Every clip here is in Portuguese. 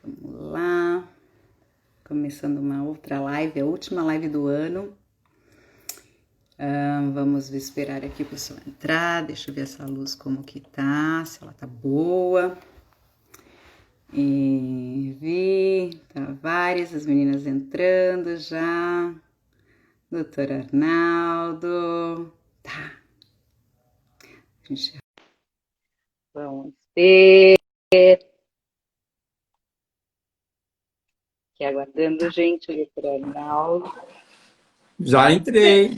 Vamos lá, começando uma outra live, a última live do ano. Vamos esperar aqui o pessoal entrar, deixa eu ver essa luz como que tá, se ela tá boa. E vi, Tavares, as meninas entrando já. Doutor Arnaldo, tá. Vamos ver. Aqui aguardando, gente, o doutor Arnaldo. Já entrei.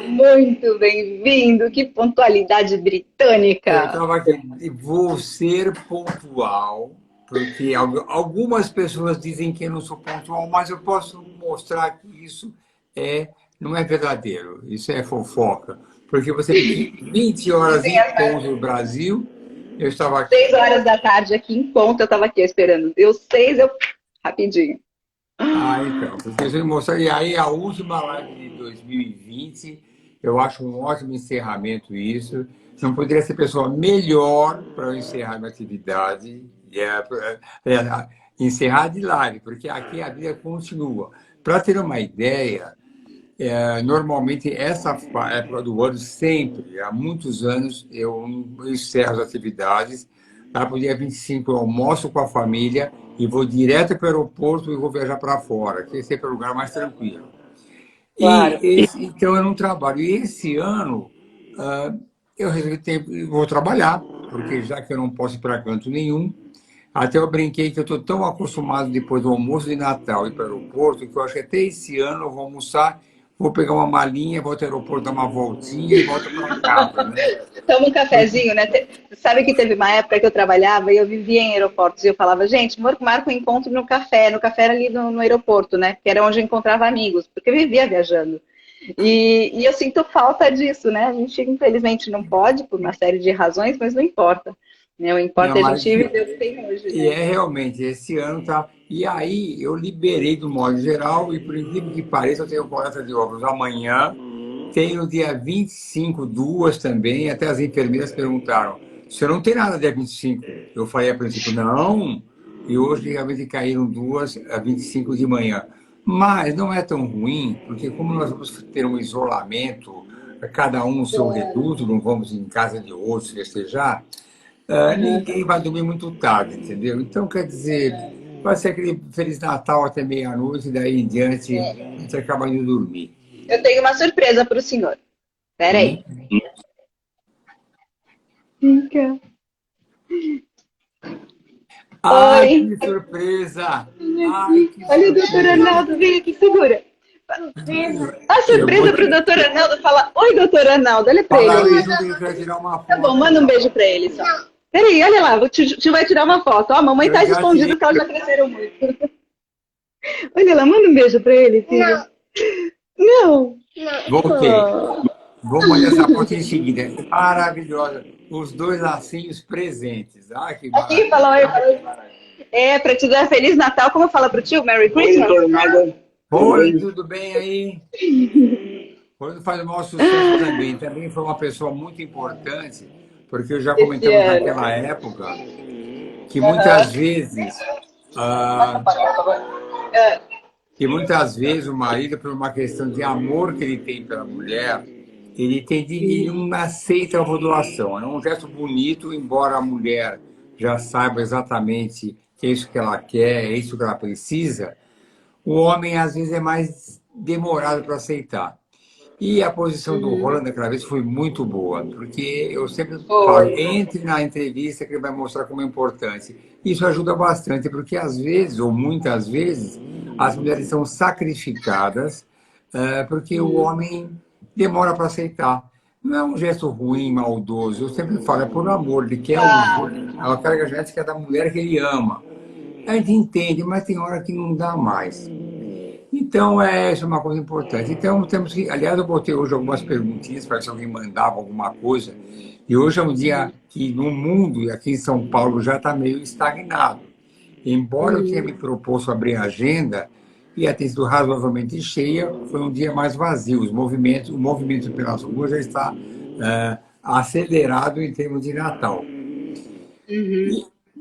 Muito bem-vindo, que pontualidade britânica. Eu estava aqui, vou ser pontual, porque algumas pessoas dizem que eu não sou pontual, mas eu posso mostrar que isso não é verdadeiro, isso é fofoca. Porque você tem 20 horas em ponto no Brasil, eu estava aqui. 6 horas da tarde aqui em ponto, eu estava aqui esperando. Deu 6, rapidinho. Então, preciso me mostrar. E aí, a última live de 2020, eu acho um ótimo encerramento isso. Não poderia ser pessoa melhor para eu encerrar minha atividade, encerrar de live, porque aqui a vida continua. Para ter uma ideia, normalmente essa época do ano, sempre, há muitos anos, eu encerro as atividades. Para o dia 25 eu almoço com a família e vou direto para o aeroporto e vou viajar para fora, que esse é o lugar mais tranquilo. Claro. Então eu não trabalho. E esse ano eu resolvi vou trabalhar, porque já que eu não posso ir para canto nenhum, até eu brinquei que eu estou tão acostumado depois do almoço de Natal ir para o aeroporto, que eu acho que até esse ano eu vou almoçar, vou pegar uma malinha, vou até o aeroporto dar uma voltinha e volto para casa, né? Toma um cafezinho, né? Sabe que teve uma época que eu trabalhava e eu vivia em aeroportos e eu falava, gente, marca um encontro no café era ali no aeroporto, né? Que era onde eu encontrava amigos, porque eu vivia viajando. E eu sinto falta disso, né? A gente, infelizmente, não pode, por uma série de razões, mas não importa. Né? O importa Não, é a gente mas viver o que tem hoje, e né? é realmente, esse ano tá. E aí eu liberei do modo geral, e por incrível que pareça, eu tenho coleta de óculos amanhã, tem no dia 25 duas também, até as enfermeiras perguntaram, você não tem nada dia 25? Eu falei a princípio, não, e hoje realmente caíram duas a 25 de manhã. Mas não é tão ruim, porque como nós vamos ter um isolamento, cada um no seu reduto, não vamos em casa de outros festejar, ninguém vai dormir muito tarde, entendeu? Então, quer dizer, vai ser aquele Feliz Natal até meia-noite, e daí em diante a gente acaba indo dormir. Eu tenho uma surpresa para o senhor. Peraí. Hum? Fica. Ai, Oi. que surpresa! Ai, que Olha o doutor surpresa! Arnaldo, vem aqui, segura. A Eu vou surpresa para o te... doutor Arnaldo fala, oi, doutor Arnaldo, olha para ele. Fala aí, junto, ele quer tirar uma Tá bom, foto manda aí, um ó. beijo para ele só. Peraí, olha lá, o tio vai tirar uma foto. Ó, a mamãe Eu tá já escondida tirei. porque elas já cresceram muito. Olha lá, manda um beijo para ele, filho. Não. Voltei. Oh. Vou mandar essa foto em seguida. Maravilhosa. Os dois lacinhos presentes. Ai, que Aqui, maravilha. fala oi. É, para te dar Feliz Natal, como fala pro tio? Merry Christmas? Oi, tudo bem aí? Quando faz o maior sucesso também. Também foi uma pessoa muito importante, porque já Esse comentamos ano. naquela época que Aham. muitas vezes, Passa ah, a porta, por favor. Ah, que muitas vezes o marido, por uma questão de amor que ele tem pela mulher, ele não aceita a doação. É um gesto bonito, embora a mulher já saiba exatamente que é isso que ela quer, é isso que ela precisa, o homem às vezes é mais demorado para aceitar. E a posição do Roland daquela vez foi muito boa, porque eu sempre falo, foi. entre na entrevista que ele vai mostrar como é importante. Isso ajuda bastante, porque às vezes, ou muitas vezes, as mulheres são sacrificadas porque o homem demora para aceitar. Não é um gesto ruim, maldoso. Eu sempre falo, é por amor, ele quer a carga genética da mulher que ele ama. A gente entende, mas tem hora que não dá mais. Então, essa é uma coisa importante. Então, temos que. Aliás, eu botei hoje algumas perguntinhas para se alguém mandava alguma coisa. E hoje é um dia que no mundo, e aqui em São Paulo, já está meio estagnado. Embora eu tenha me proposto abrir a agenda, e a ter sido razoavelmente cheia, foi um dia mais vazio. O movimento pelas ruas já está acelerado em termos de Natal.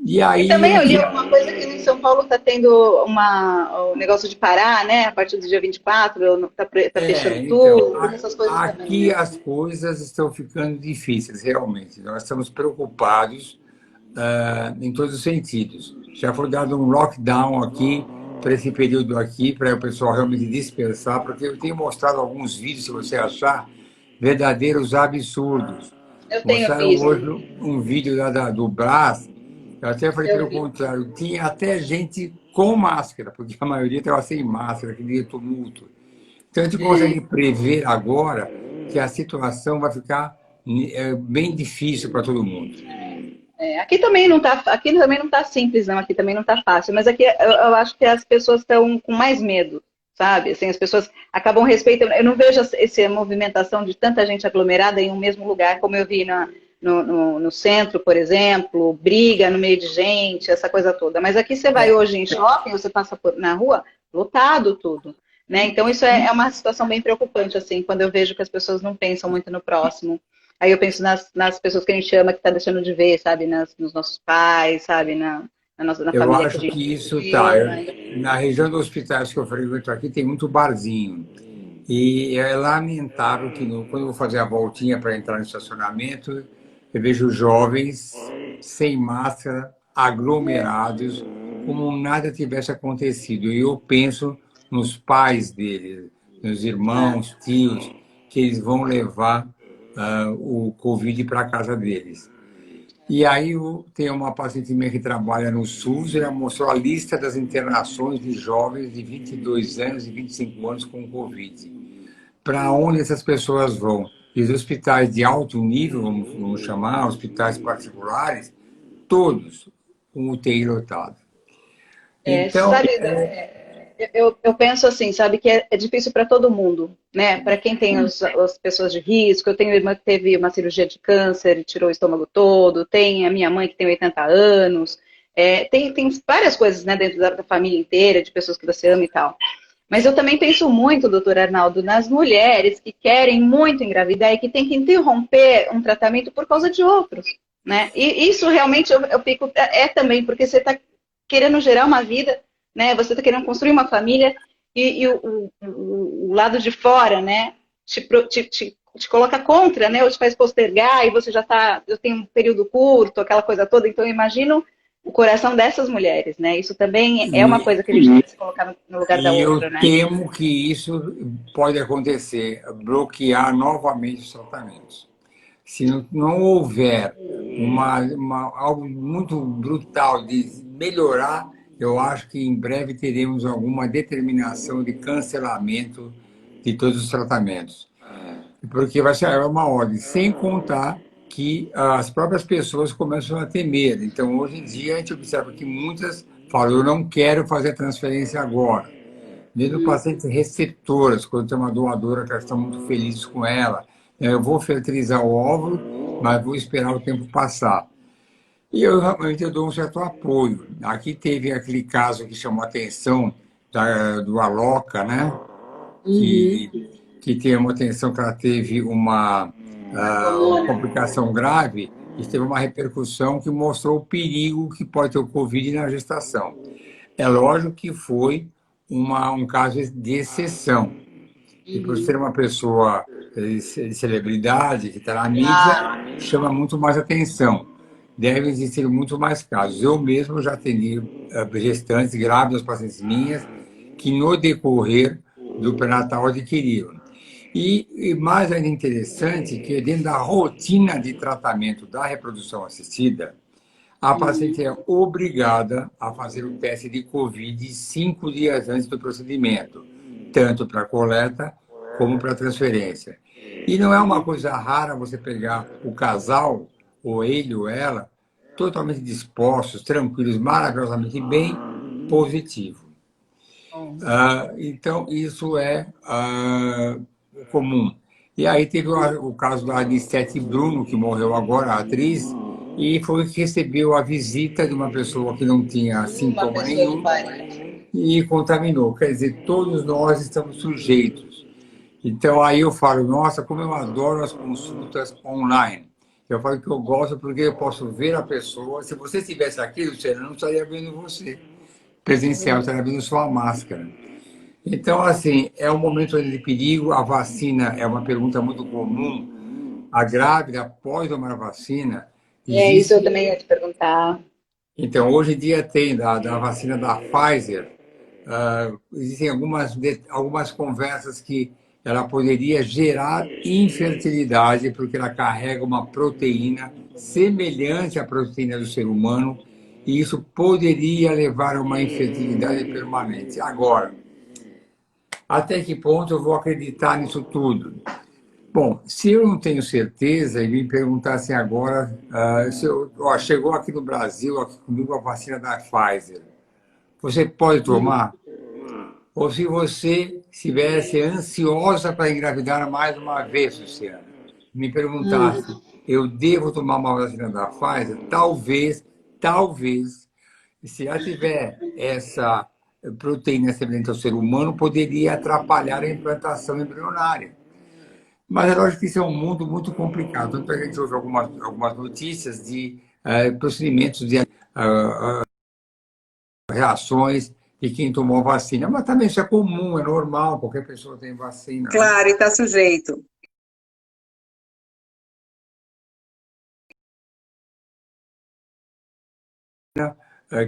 E E aí também eu eu li tinha... alguma coisa que em São Paulo está tendo o negócio de parar, né? A partir do dia 24, tá fechando Então, tudo, essas coisas também, aqui né? as coisas estão ficando difíceis, realmente. Nós estamos preocupados em todos os sentidos. Já foi dado um lockdown aqui, para esse período aqui, para o pessoal realmente dispersar, porque eu tenho mostrado alguns vídeos, se você achar, verdadeiros absurdos. Eu tenho Mostraram visto, hoje um vídeo lá do Brás, eu até falei eu pelo vi. contrário, tinha até gente com máscara, porque a maioria estava sem máscara, que dia tumulto. Então, a gente consegue prever agora que a situação vai ficar bem difícil para todo mundo. Aqui também não tá simples, não, aqui também não tá fácil, mas aqui eu acho que as pessoas estão com mais medo, sabe? Assim, as pessoas acabam respeitando. Eu não vejo essa movimentação de tanta gente aglomerada em um mesmo lugar, como eu vi no centro, por exemplo, briga no meio de gente, essa coisa toda. Mas aqui você vai hoje em shopping, você passa na rua, lotado tudo. Né? Então, isso é uma situação bem preocupante, assim, quando eu vejo que as pessoas não pensam muito no próximo. Aí eu penso nas pessoas que a gente ama, que está deixando de ver, sabe? Nos nossos pais, sabe? Na Eu família que a acho gente que isso tá. viveu, né? Na região dos hospitais que eu frequento aqui tem muito barzinho. E é lamentável que quando eu vou fazer a voltinha para entrar no estacionamento, eu vejo jovens sem máscara, aglomerados, como nada tivesse acontecido. E eu penso nos pais deles, nos irmãos, tios, que eles vão levar o Covid para a casa deles. E aí tem uma paciente minha que trabalha no SUS, ela mostrou a lista das internações de jovens de 22 anos e 25 anos com Covid. Para onde essas pessoas vão? E os hospitais de alto nível, vamos chamar, hospitais particulares, todos com UTI lotado. Então, Sabe, eu penso assim, sabe, que é difícil para todo mundo, né? Para quem tem as pessoas de risco, eu tenho uma irmã que teve uma cirurgia de câncer e tirou o estômago todo, tem a minha mãe que tem 80 anos, tem várias coisas, né, dentro da família inteira, de pessoas que você ama e tal. Mas eu também penso muito, doutor Arnaldo, nas mulheres que querem muito engravidar e que têm que interromper um tratamento por causa de outros, né? E isso realmente eu fico, também, porque você está querendo gerar uma vida, né? Você está querendo construir uma família e o lado de fora, né? Te coloca contra, né? Ou te faz postergar e você já está, eu tenho um período curto, aquela coisa toda. Então, eu imagino o coração dessas mulheres, né? Isso também é uma e, coisa que a gente tem que se colocar no lugar da e eu outra, né? temo que isso pode acontecer, bloquear novamente os tratamentos. Se não houver algo muito brutal de melhorar, eu acho que em breve teremos alguma determinação de cancelamento de todos os tratamentos. Porque vai ser uma ordem, sem contar que as próprias pessoas começam a temer. Então, hoje em dia, a gente observa que muitas falam, eu não quero fazer transferência agora. Mesmo pacientes receptoras, quando tem uma doadora que elas estão muito felizes com ela, eu vou fertilizar o óvulo, mas vou esperar o tempo passar. E eu realmente dou um certo apoio. Aqui teve aquele caso que chamou a atenção do Aloca, né? Que tem uma atenção que ela teve uma complicação grave e teve uma repercussão que mostrou o perigo que pode ter o Covid na gestação. É lógico que foi um caso de exceção. E por ser uma pessoa de celebridade, que está na mídia, chama muito mais atenção. Devem existir muito mais casos. Eu mesmo já atendi gestantes grávidas, pacientes minhas, que no decorrer do pré-natal adquiriram. E mais ainda interessante que dentro da rotina de tratamento da reprodução assistida, a paciente é obrigada a fazer o teste de Covid 5 dias antes do procedimento, tanto para coleta como para transferência. E não é uma coisa rara você pegar o casal, ou ele ou ela, totalmente dispostos, tranquilos, maravilhosamente bem, positivo. Então, isso é comum. E aí teve o caso da Anistete Bruno, que morreu agora, a atriz, e foi que recebeu a visita de uma pessoa que não tinha Uma sintoma pessoa do nenhum pai, né? e contaminou. Quer dizer, todos nós estamos sujeitos. Então, aí eu falo, nossa, como eu adoro as consultas online. Eu falo que eu gosto porque eu posso ver a pessoa. Se você estivesse aqui, Luciana, eu não estaria vendo você. Presencial, eu estaria vendo sua máscara. Então, assim, é um momento de perigo. A vacina é uma pergunta muito comum. A grávida, após tomar a vacina, É isso, eu existe. também ia te perguntar. Então, hoje em dia tem da vacina da Pfizer, existem algumas conversas que ela poderia gerar infertilidade, porque ela carrega uma proteína semelhante à proteína do ser humano, e isso poderia levar a uma infertilidade permanente. Agora, até que ponto eu vou acreditar nisso tudo? Bom, se eu não tenho certeza e me perguntassem agora, se chegou aqui no Brasil, aqui comigo, a vacina da Pfizer, você pode tomar? Ou se você estivesse ansiosa para engravidar mais uma vez, Luciana, me perguntasse, eu devo tomar uma vacina da Pfizer? Talvez, se ela tiver essa proteína semelhante ao ser humano, poderia atrapalhar a implantação embrionária. Mas é lógico que isso é um mundo muito complicado. Tanto é que a gente ouve algumas notícias de procedimentos de reações de quem tomou a vacina. Mas também isso é comum, é normal, qualquer pessoa tem vacina, né? Claro, e está sujeito.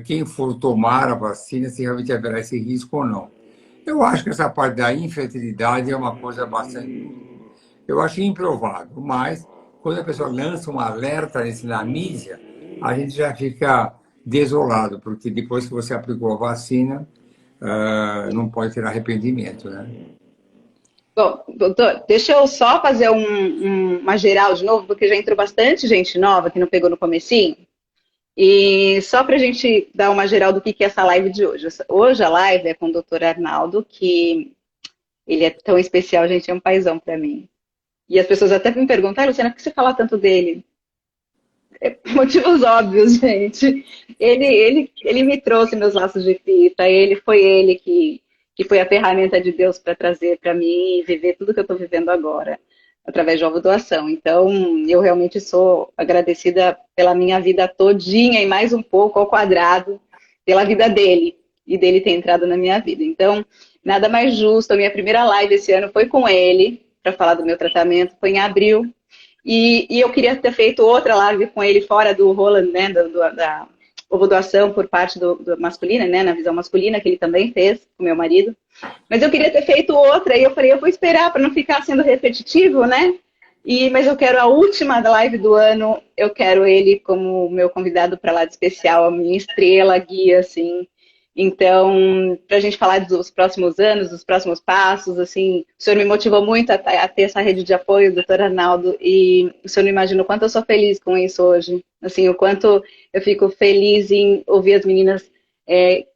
Quem for tomar a vacina, se realmente haverá esse risco ou não. Eu acho que essa parte da infertilidade é uma coisa bastante. Eu acho improvável, mas quando a pessoa lança um alerta nesse na mídia, a gente já fica desolado, porque depois que você aplicou a vacina, não pode ter arrependimento, né? Bom, doutor, deixa eu só fazer uma geral de novo, porque já entrou bastante gente nova que não pegou no comecinho. E só para a gente dar uma geral do que é essa live de hoje. Hoje a live é com o doutor Arnaldo, que ele é tão especial, gente, é um paizão para mim. E as pessoas até me perguntam, ah, Luciana, por que você fala tanto dele? Motivos óbvios, gente. Ele me trouxe meus laços de fita, ele que foi a ferramenta de Deus para trazer para mim viver tudo que eu estou vivendo agora, através de ovo doação. Então, eu realmente sou agradecida pela minha vida todinha e mais um pouco ao quadrado, pela vida dele e dele ter entrado na minha vida. Então, nada mais justo. A minha primeira live esse ano foi com ele, para falar do meu tratamento, foi em abril. E eu queria ter feito outra live com ele fora do Roland, né, da ovo doação por parte do masculina, né, na visão masculina, que ele também fez com meu marido. Mas eu queria ter feito outra, e eu falei, eu vou esperar para não ficar sendo repetitivo, né? Mas eu quero a última live do ano, eu quero ele como meu convidado para lá de especial, a minha estrela, guia, assim. Então, para a gente falar dos próximos anos, dos próximos passos, assim, o senhor me motivou muito a ter essa rede de apoio, doutor Arnaldo, e o senhor não imagina o quanto eu sou feliz com isso hoje. Assim, o quanto eu fico feliz em ouvir as meninas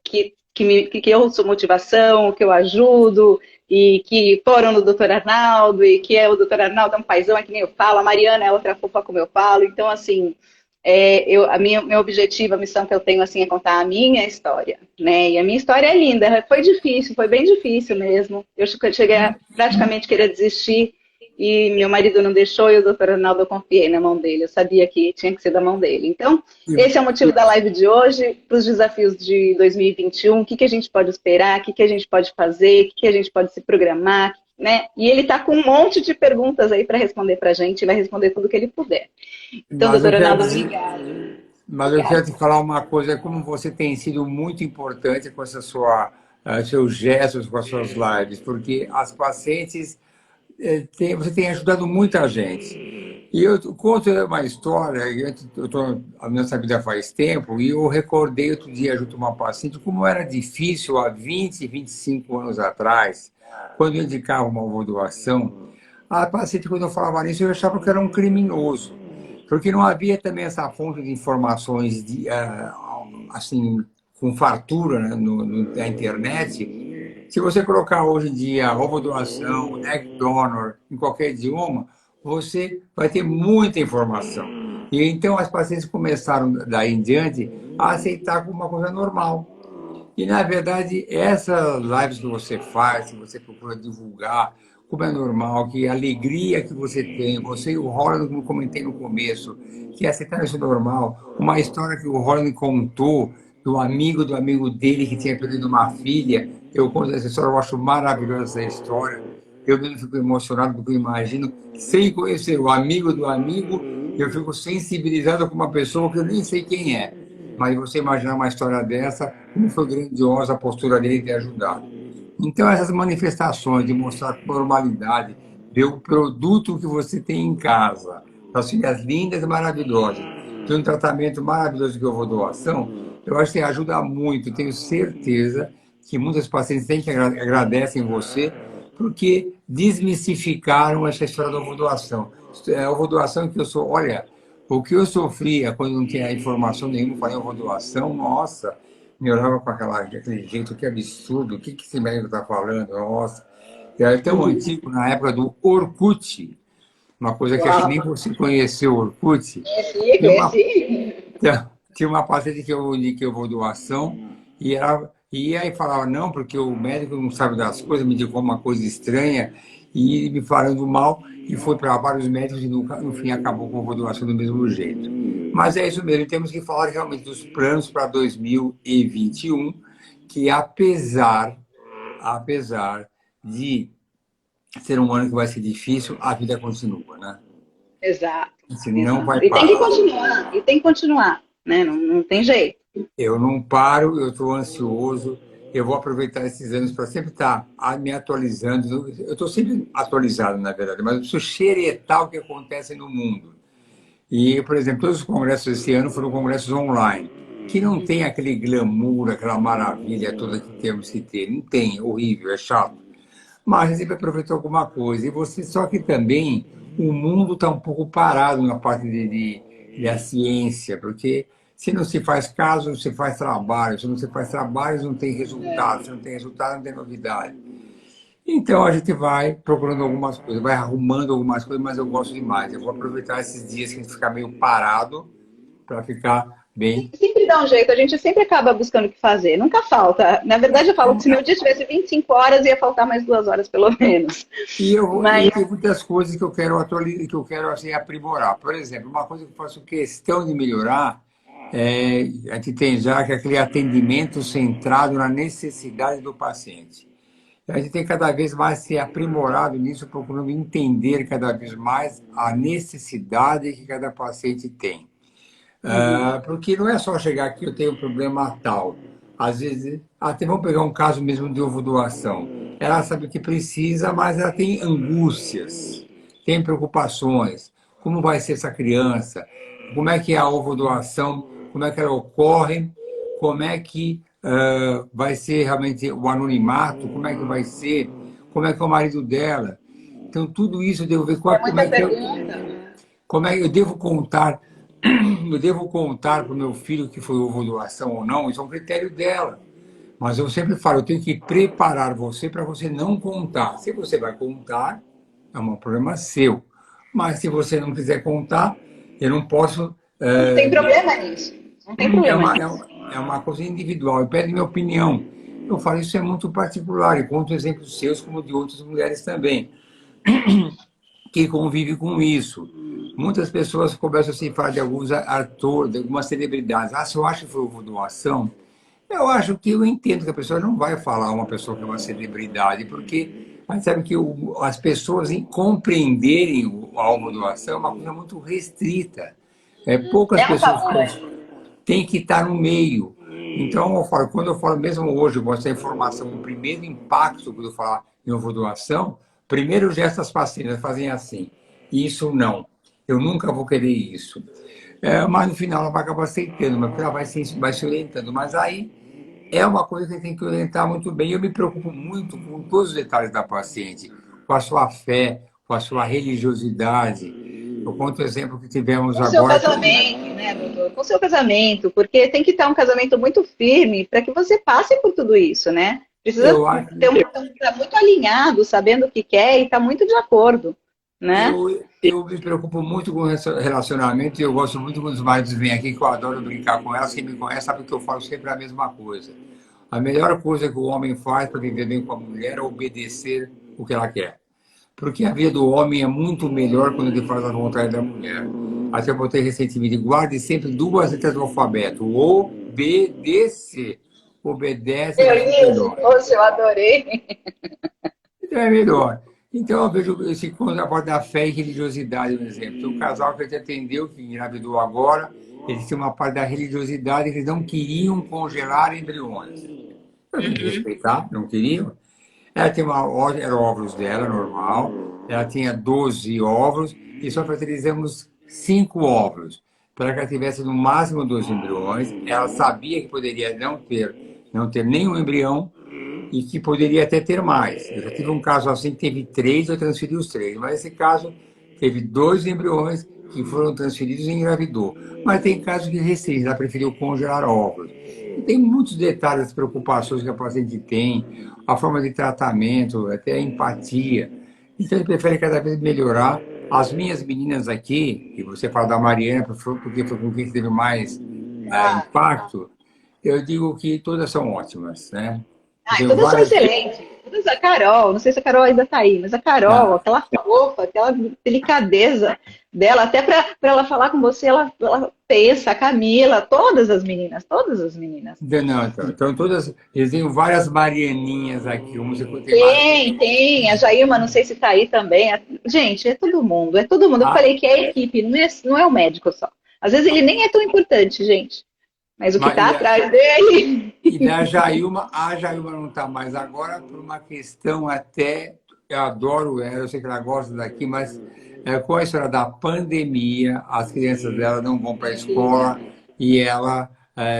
que eu sou motivação, que eu ajudo, e que foram no doutor Arnaldo, e que o doutor Arnaldo é um paizão, é que nem eu falo, a Mariana é outra fofa como eu falo. Então, assim, meu objetivo, a missão que eu tenho, assim, é contar a minha história, né? E a minha história é linda, foi difícil, foi bem difícil mesmo. Eu cheguei a praticamente querer desistir, e meu marido não deixou, e o doutor Arnaldo eu confiei na mão dele, eu sabia que tinha que ser da mão dele. Então, esse é o motivo da live de hoje, para os desafios de 2021, o que a gente pode esperar, o que a gente pode fazer, o que a gente pode se programar, né? E ele está com um monte de perguntas aí para responder para a gente, vai responder tudo que ele puder. Então, doutor Arnaldo, obrigada. Mas eu quero te falar uma coisa, como você tem sido muito importante com seus gestos, com as suas lives, porque as pacientes você tem ajudado muita gente. E eu conto uma história, eu estou nessa vida faz tempo, e eu recordei outro dia junto a uma paciente como era difícil há 20, 25 anos atrás, quando eu indicava uma ovo doação, a paciente, quando eu falava nisso, eu achava que era um criminoso, porque não havia também essa fonte de informações assim, com fartura, né, na internet. Se você colocar hoje em dia ovo doação, egg donor, em qualquer idioma, você vai ter muita informação. E então as pacientes começaram, daí em diante, a aceitar como uma coisa normal. E, na verdade, essas lives que você faz, que você procura divulgar, como é normal, que a alegria que você tem, você e o Roland, como comentei no começo, que é aceitar isso normal. Uma história que o Roland contou do amigo dele que tinha perdido uma filha. Eu conto essa história, eu acho maravilhosa essa história. Eu mesmo fico emocionado porque eu imagino, sem conhecer o amigo do amigo, eu fico sensibilizado com uma pessoa que eu nem sei quem é. Mas você imaginar uma história dessa, como foi grandiosa a postura dele de ajudar. Então, essas manifestações de mostrar com normalidade, ver o produto que você tem em casa, as filhas lindas e maravilhosas, tem um tratamento maravilhoso que eu vou doação, eu acho que ajuda muito. Tenho certeza que muitas pacientes têm que agradecem você, porque desmistificaram essa história da ovodoação. A ovodoação que eu sou, olha, o que eu sofria quando não tinha informação nenhuma, falei ovodoação, nossa, me olhava com aquele jeito, que absurdo, o que esse médico está falando? Nossa, era tão antigo, na época do Orkut, uma coisa que acho que nem você conheceu, o Orkut. Conheci, Tinha uma, conheci. tinha uma paciente que eu vou doação, e aí falava, não, porque o médico não sabe das coisas, me indicou uma coisa estranha, e ele me falando mal, e foi para vários médicos, e nunca, no fim acabou com a doação do mesmo jeito. Mas é isso mesmo, temos que falar realmente dos planos para 2021, que apesar de ser um ano que vai ser difícil, a vida continua, né? Exato, Você não exato. vai E tem que parar. continuar, e tem que continuar, né? Não, não tem jeito. Eu não paro, eu estou ansioso. Eu vou aproveitar esses anos para sempre estar me atualizando. Eu estou sempre atualizado, na verdade, mas eu preciso xeretar o que acontece no mundo. E, por exemplo, todos os congressos esse ano foram congressos online, que não tem aquele glamour, aquela maravilha toda que temos que ter. Não tem, é horrível, é chato. Mas a gente sempre aproveitou alguma coisa. E você, só que também o mundo está um pouco parado na parte da ciência, porque se não se faz caso, não se faz trabalho. Se não se faz trabalho, não tem resultado. Se não tem resultado, não tem novidade. Então a gente vai procurando algumas coisas, vai arrumando algumas coisas, mas eu gosto demais. Eu vou aproveitar esses dias que a gente fica meio parado para ficar bem. Sempre dá um jeito, a gente sempre acaba buscando o que fazer, nunca falta. Na verdade, eu falo que se meu dia tivesse 25 horas, ia faltar mais 2 horas, pelo menos. E Mas tem muitas coisas que eu quero atualizar, que eu quero assim, aprimorar. Por exemplo, uma coisa que eu faço questão de melhorar a gente tem já que é aquele atendimento centrado na necessidade do paciente. A gente tem cada vez mais se aprimorado nisso, procurando entender cada vez mais a necessidade que cada paciente tem. Porque não é só chegar aqui, eu tenho um problema tal. Às vezes, até vamos pegar um caso mesmo de ovodoação. Ela sabe o que precisa, mas ela tem angústias, tem preocupações. Como vai ser essa criança? Como é que é a ovodoação? Como é que ela ocorre? Como é que vai ser realmente o anonimato? Como é que vai ser? Como é que é o marido dela? Então, tudo isso eu devo ver é como muita é que pergunta. como é que eu devo contar. Eu devo contar para o meu filho que foi ovodoação ou não, isso é um critério dela. Mas eu sempre falo, eu tenho que preparar você para você não contar. Se você vai contar, é um problema seu. Mas se você não quiser contar, eu não posso. Não tem problema nisso. Não tem É problema uma, nisso. é uma coisa individual. Eu peço minha opinião. Eu falo, isso é muito particular. E conto exemplos seus, como de outras mulheres também, que convivem com isso. Muitas pessoas começam a falar de alguns atores, de algumas celebridades. Se eu acho que foi uma doação, eu acho que eu entendo que a pessoa não vai falar uma pessoa que é uma celebridade, porque a gente sabe que as pessoas em compreenderem a doação é uma coisa muito restrita. Poucas É um pessoas favor. têm que estar no meio. Então, eu falo, quando eu falo, mesmo hoje, eu mostro a informação, o primeiro impacto quando eu falar em ovodoação, primeiro gesto das pacientes fazem assim, isso não, eu nunca vou querer isso. Mas no final ela vai acabar aceitando, mas ela vai se orientando. Mas aí é uma coisa que a gente tem que orientar muito bem. Eu me preocupo muito com todos os detalhes da paciente, com a sua fé, com a sua religiosidade. Eu conto o exemplo que tivemos Com o seu agora. casamento, né, doutor? Com o seu casamento, porque tem que estar um casamento muito firme para que você passe por tudo isso, né? Precisa Eu acho, ter tá muito alinhado, sabendo o que quer e estar muito de acordo, né? eu me preocupo muito com relacionamento e eu gosto muito quando os maridos vêm aqui, que eu adoro brincar com elas. Quem me conhece sabe que eu falo sempre a mesma coisa. A melhor coisa que o homem faz para viver bem com a mulher é obedecer o que ela quer. porque a vida do homem é muito melhor quando ele faz a vontade da mulher. Até eu botei recentemente, guarde sempre duas letras do alfabeto, O, B, D, C. Obedece, Eu vai ser li isso, melhor. poxa, eu adorei. Então é melhor. Então eu vejo esse contraponto da fé e religiosidade, por exemplo. Tem um casal que a gente atendeu, que engravidou agora, eles tinham uma parte da religiosidade que eles não queriam congelar embriões. Eu tenho que respeitar, não queriam. Ela tinha era óvulos dela, normal. Ela tinha 12 óvulos e só fertilizamos 5 óvulos. Para que ela tivesse no máximo 2 embriões. Ela sabia que poderia não ter nenhum embrião e que poderia até ter mais. Eu já tive um caso assim que teve 3, eu transferi os 3. Mas esse caso teve 2 embriões que foram transferidos e engravidou. Mas tem casos que restringem, ela preferiu congelar óvulos. E tem muitos detalhes, preocupações que a paciente tem, a forma de tratamento, até a empatia. Então, ele prefere cada vez melhorar. As minhas meninas aqui, e você fala da Mariana, porque foi com quem teve mais Ah, impacto, eu digo que todas são ótimas, né? Eu ai, tenho todas são várias. excelentes. Todas a Carol, não sei se a Carol ainda está aí, mas a Carol, Ah, aquela fofa, aquela delicadeza dela, até para ela falar com você, ela pensa, a Camila, todas as meninas, todas as meninas. não, então todas. Eu tenho várias Marianinhas aqui, como você tem várias. Tem, a Jailma, não sei se está aí também. Gente, é todo mundo, é todo mundo. Eu Ah, falei que é a equipe, não é o médico só. Às vezes ele nem é tão importante, gente, mas o que está e, atrás dele. e da Jailma, a Jailma não está mais agora por uma questão até. Eu adoro ela, eu sei que ela gosta daqui, mas com a história da pandemia, as crianças dela não vão para a escola e ela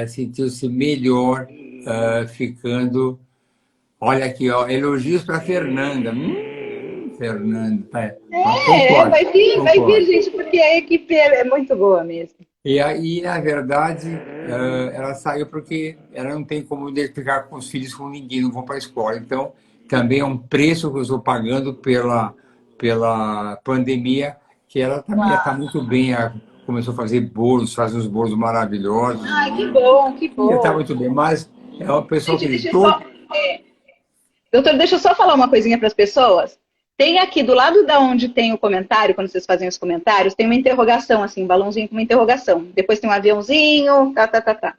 sentiu-se melhor ficando. Olha aqui, ó, elogios para Fernanda. Fernanda, É, concordo, vai vir, concordo. gente, porque a equipe é muito boa mesmo. E aí, na verdade, ela saiu porque ela não tem como ficar com os filhos com ninguém, não vão para a escola. Então, também é um preço que eu estou pagando pela pandemia, que ela também está Claro. muito bem, ela começou a fazer bolos, faz uns bolos maravilhosos, Ai, que bom, que e está bom. muito bem. Mas é uma pessoa Gente, que deixa eu só. Doutor, deixa eu só falar uma coisinha para as pessoas. Tem aqui do lado da onde tem o comentário, quando vocês fazem os comentários, tem uma interrogação, assim, um balãozinho com uma interrogação. Depois tem um aviãozinho, tá.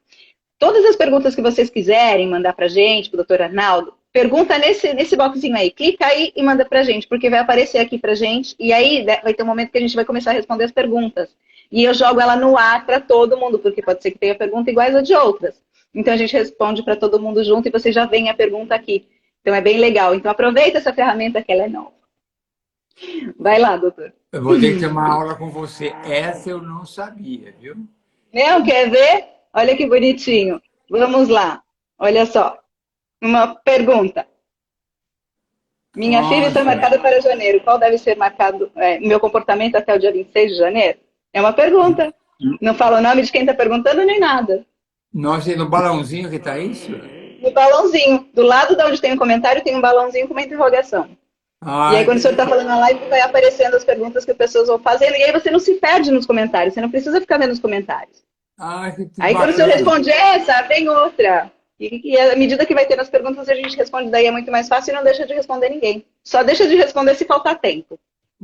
Todas as perguntas que vocês quiserem mandar pra gente, pro doutor Arnaldo, pergunta nesse boxzinho aí. Clica aí e manda pra gente, porque vai aparecer aqui pra gente. E aí vai ter um momento que a gente vai começar a responder as perguntas. E eu jogo ela no ar para todo mundo, porque pode ser que tenha pergunta iguais a de outras. Então a gente responde para todo mundo junto e você já vem a pergunta aqui. Então é bem legal. Então aproveita essa ferramenta que ela é nova. Vai lá, doutor. eu vou ter que ter uma aula com você. Essa eu não sabia, viu? Não, quer ver? Olha que bonitinho. Vamos lá. Olha só. Uma pergunta. Minha filha está Nossa, marcada para janeiro. Qual deve ser marcado meu comportamento até o dia 26 de janeiro? É uma pergunta. Não fala o nome de quem está perguntando nem nada. nossa, e no balãozinho que está isso? No balãozinho. Do lado de onde tem um comentário, tem um balãozinho com uma interrogação. E aí, Ai, quando o senhor está falando na live, vai aparecendo as perguntas que as pessoas vão fazendo. E aí você não se perde nos comentários. Você não precisa ficar vendo os comentários. que Aí, quando o senhor bacana. responde essa, vem outra. E à medida que vai ter nas perguntas, a gente responde daí é muito mais fácil e não deixa de responder ninguém. Só deixa de responder se faltar tempo.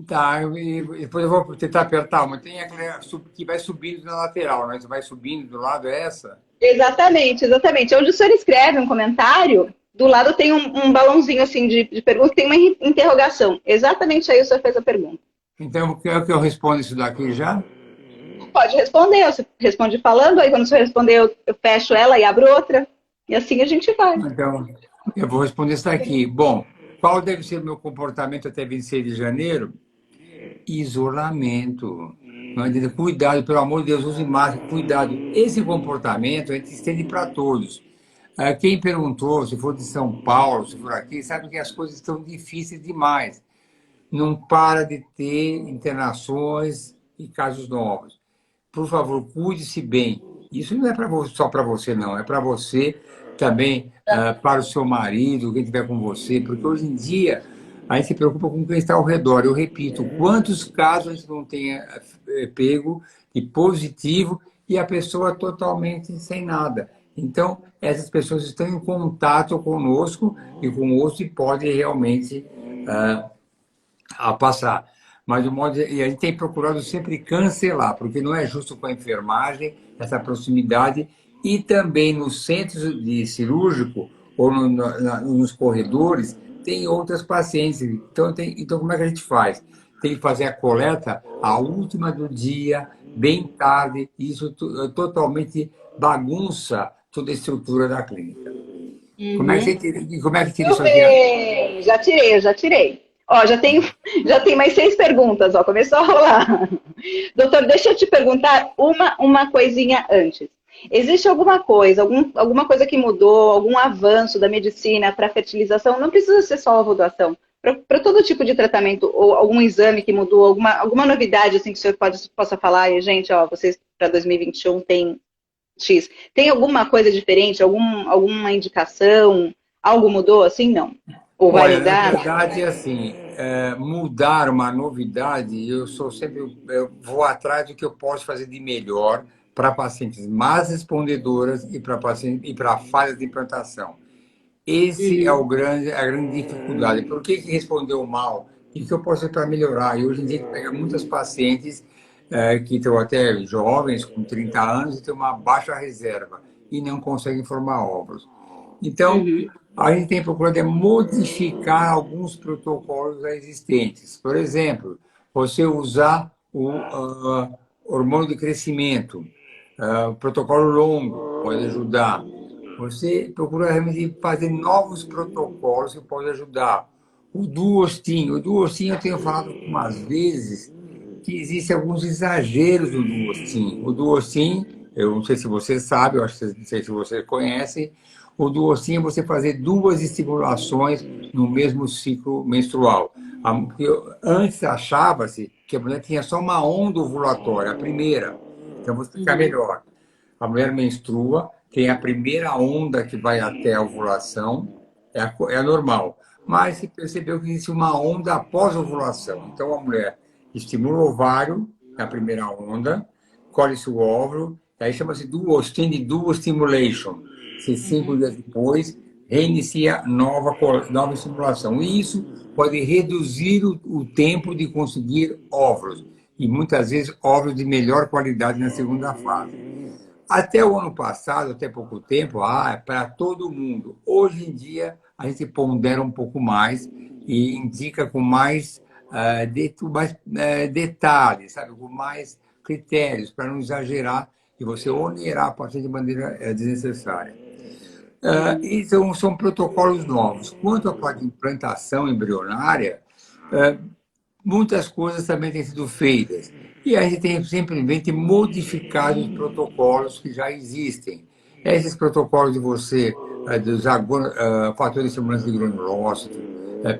Tá, e depois eu vou tentar apertar uma. Tem aquela que vai subindo na lateral, né? Você vai subindo do lado, é essa? Exatamente, exatamente. Onde o senhor escreve um comentário, do lado tem um balãozinho assim de pergunta, tem uma interrogação. Exatamente aí o senhor fez a pergunta. Então, quer que eu responda isso daqui já? Pode responder, você responde falando, aí quando o senhor responder, eu fecho ela e abro outra. E assim a gente vai. Então, eu vou responder isso daqui. Bom, qual deve ser o meu comportamento até 26 de janeiro? Isolamento. Não adianta. Cuidado, pelo amor de Deus, use máscara, cuidado. Esse comportamento a gente estende para todos. Quem perguntou, se for de São Paulo, se for aqui, sabe que as coisas estão difíceis demais. Não para de ter internações e casos novos. Por favor, cuide-se bem. Isso não é só para você, não. É para você também, para o seu marido, quem estiver com você, porque hoje em dia a gente se preocupa com quem está ao redor. Eu repito, quantos casos a gente não tem pego de positivo e a pessoa totalmente sem nada. Então, essas pessoas estão em contato conosco e com o outro e podem realmente a passar. Mas de modo, e a gente tem procurado sempre cancelar, porque não é justo com a enfermagem, essa proximidade, e também nos centros de cirúrgico ou nos corredores, tem outras pacientes. Então, como é que a gente faz? Tem que fazer a coleta a última do dia, bem tarde, e isso totalmente bagunça toda a estrutura da clínica. Uhum. Como é que tira isso Tudo aqui? bem, já tirei, eu já tirei. Ó, já tem mais 6 perguntas, ó, começou a rolar. Doutor, deixa eu te perguntar uma coisinha antes. Existe alguma coisa, alguma coisa que mudou, algum avanço da medicina para fertilização? Não precisa ser só ovulação. Para todo tipo de tratamento, ou algum exame que mudou, alguma novidade assim que o senhor possa falar, e, gente, ó, vocês para 2021 tem X. Tem alguma coisa diferente, alguma indicação? Algo mudou assim? Não. Ou vai Olha, na mudar? verdade, assim, mudar uma novidade, eu vou atrás do que eu posso fazer de melhor para pacientes mais respondedoras e para pacientes e para falhas de implantação. Esse é Uhum. a grande dificuldade. Por que respondeu mal? E o que eu posso fazer para melhorar? E hoje em dia, pega muitas pacientes que estão até jovens, com 30 anos, e têm uma baixa reserva e não conseguem formar óvulos. Então, Uhum. a gente tem procurado modificar alguns protocolos existentes. Por exemplo, você usar o hormônio de crescimento, protocolo longo, pode ajudar. Você procura realmente fazer novos protocolos que podem ajudar. O duostin eu tenho falado algumas vezes que existem alguns exageros do duostin. O duostin, eu não sei se você sabe, eu acho que não sei se você conhece, o duostin é você fazer duas estimulações no mesmo ciclo menstrual. Antes achava-se que a mulher tinha só uma onda ovulatória, a primeira. Então você fica Uhum. melhor. A mulher menstrua, tem a primeira onda que vai até a ovulação, é a normal. Mas se percebeu que existe uma onda após a ovulação. Então a mulher estimula o ovário, é a primeira onda, colhe-se o óvulo, aí chama-se duostin de dual stimulation. Se 5 dias depois, reinicia nova estimulação. E isso pode reduzir o tempo de conseguir óvulos. E muitas vezes óvulos de melhor qualidade na segunda fase. Até o ano passado, até pouco tempo, é para todo mundo. Hoje em dia, a gente pondera um pouco mais e indica com mais detalhes, sabe? Com mais critérios, para não exagerar e você onerar a paciente de maneira desnecessária. Uhum. São protocolos novos. Quanto à parte de implantação embrionária, muitas coisas também têm sido feitas. E a gente tem simplesmente modificado os protocolos que já existem. Esses protocolos de você, dos fatores estimulantes de granulócito,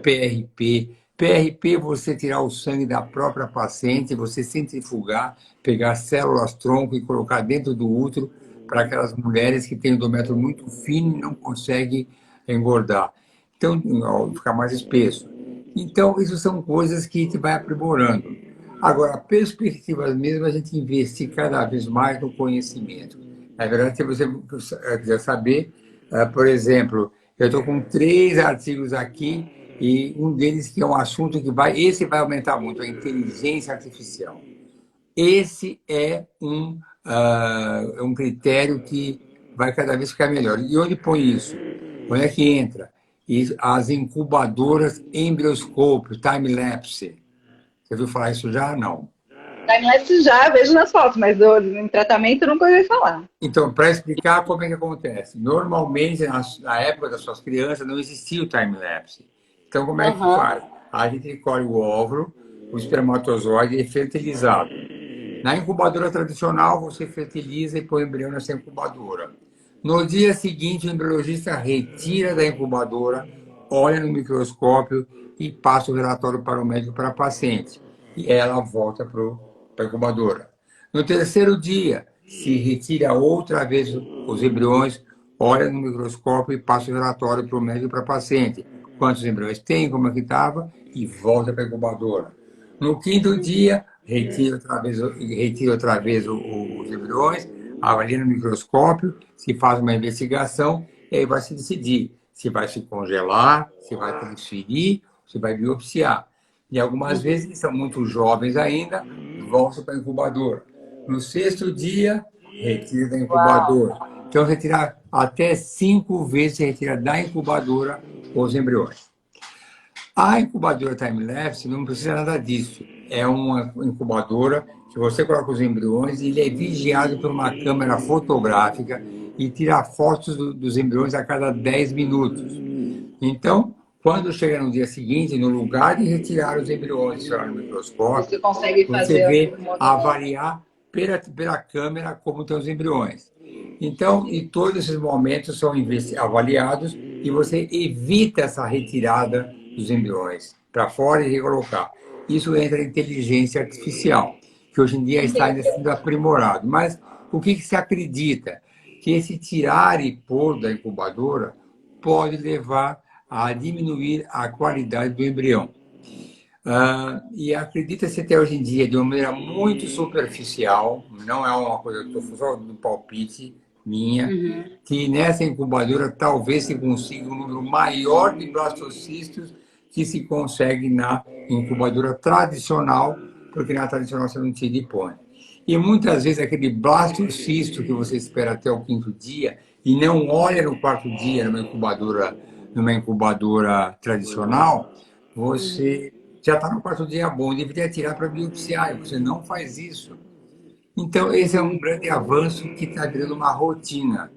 PRP. PRP, você tirar o sangue da própria paciente, você centrifugar, pegar células tronco e colocar dentro do útero para aquelas mulheres que têm o endométrio muito fino e não conseguem engordar. Então, ficar mais espesso. Então, isso são coisas que a gente vai aprimorando. Agora, a perspectiva mesmo é a gente investir cada vez mais no conhecimento. Na verdade, se você quiser saber, por exemplo, eu estou com 3 artigos aqui e um deles que é um assunto esse vai aumentar muito, a inteligência artificial. Esse é um critério que vai cada vez ficar melhor. E onde põe isso? Onde é que entra? E as incubadoras embrioscópio, time-lapse. Você ouviu falar isso já? Não. Timelapse já vejo nas fotos, mas em tratamento nunca ouvi falar. Então, para explicar como é que acontece. Normalmente, na época das suas crianças, não existia o time-lapse. Então, como é que Aham. faz? A gente colhe o óvulo, o espermatozoide é fertilizado. Na incubadora tradicional, você fertiliza e põe o embrião nessa incubadora. No dia seguinte, o embriologista retira da incubadora, olha no microscópio e passa o relatório para o médico para a paciente. E ela volta para a incubadora. No terceiro dia, se retira outra vez os embriões, olha no microscópio e passa o relatório para o médico e para a paciente. Quantos embriões tem, como é que estava, e volta para a incubadora. No quinto dia, retira outra vez os embriões, avalia no microscópio, se faz uma investigação, e aí vai se decidir se vai se congelar, se vai transferir, se vai biopsiar. E algumas vezes, que são muito jovens ainda, voltam para a incubadora. No sexto dia, retira da Uau. incubadora. Então, retirar até 5 vezes, retira da incubadora os embriões. A incubadora time-lapse não precisa nada disso. É uma incubadora que você coloca os embriões e ele é vigiado por uma câmera fotográfica e tira fotos dos embriões a cada 10 minutos. Então, quando chega no dia seguinte, no lugar de retirar os embriões no Você microscópio, consegue você fazer vê, o movimento. avaliar pela câmera como estão os embriões. Então, e todos esses momentos são avaliados e você evita essa retirada dos embriões para fora e recolocar. Isso entra em inteligência artificial, que hoje em dia está ainda sendo aprimorado. Mas o que se acredita? Que esse tirar e pôr da incubadora pode levar a diminuir a qualidade do embrião. E acredita-se até hoje em dia, de uma maneira muito superficial, não é uma coisa que eu estou só do palpite minha, que nessa incubadora talvez se consiga um número maior de blastocistos que se consegue na incubadora tradicional, porque na tradicional você não tira e põe. E muitas vezes aquele blastocisto que você espera até o quinto dia e não olha no quarto dia numa incubadora tradicional, você já está no quarto dia bom, deveria tirar para biopsiar, e você não faz isso. Então, esse é um grande avanço que está virando uma rotina.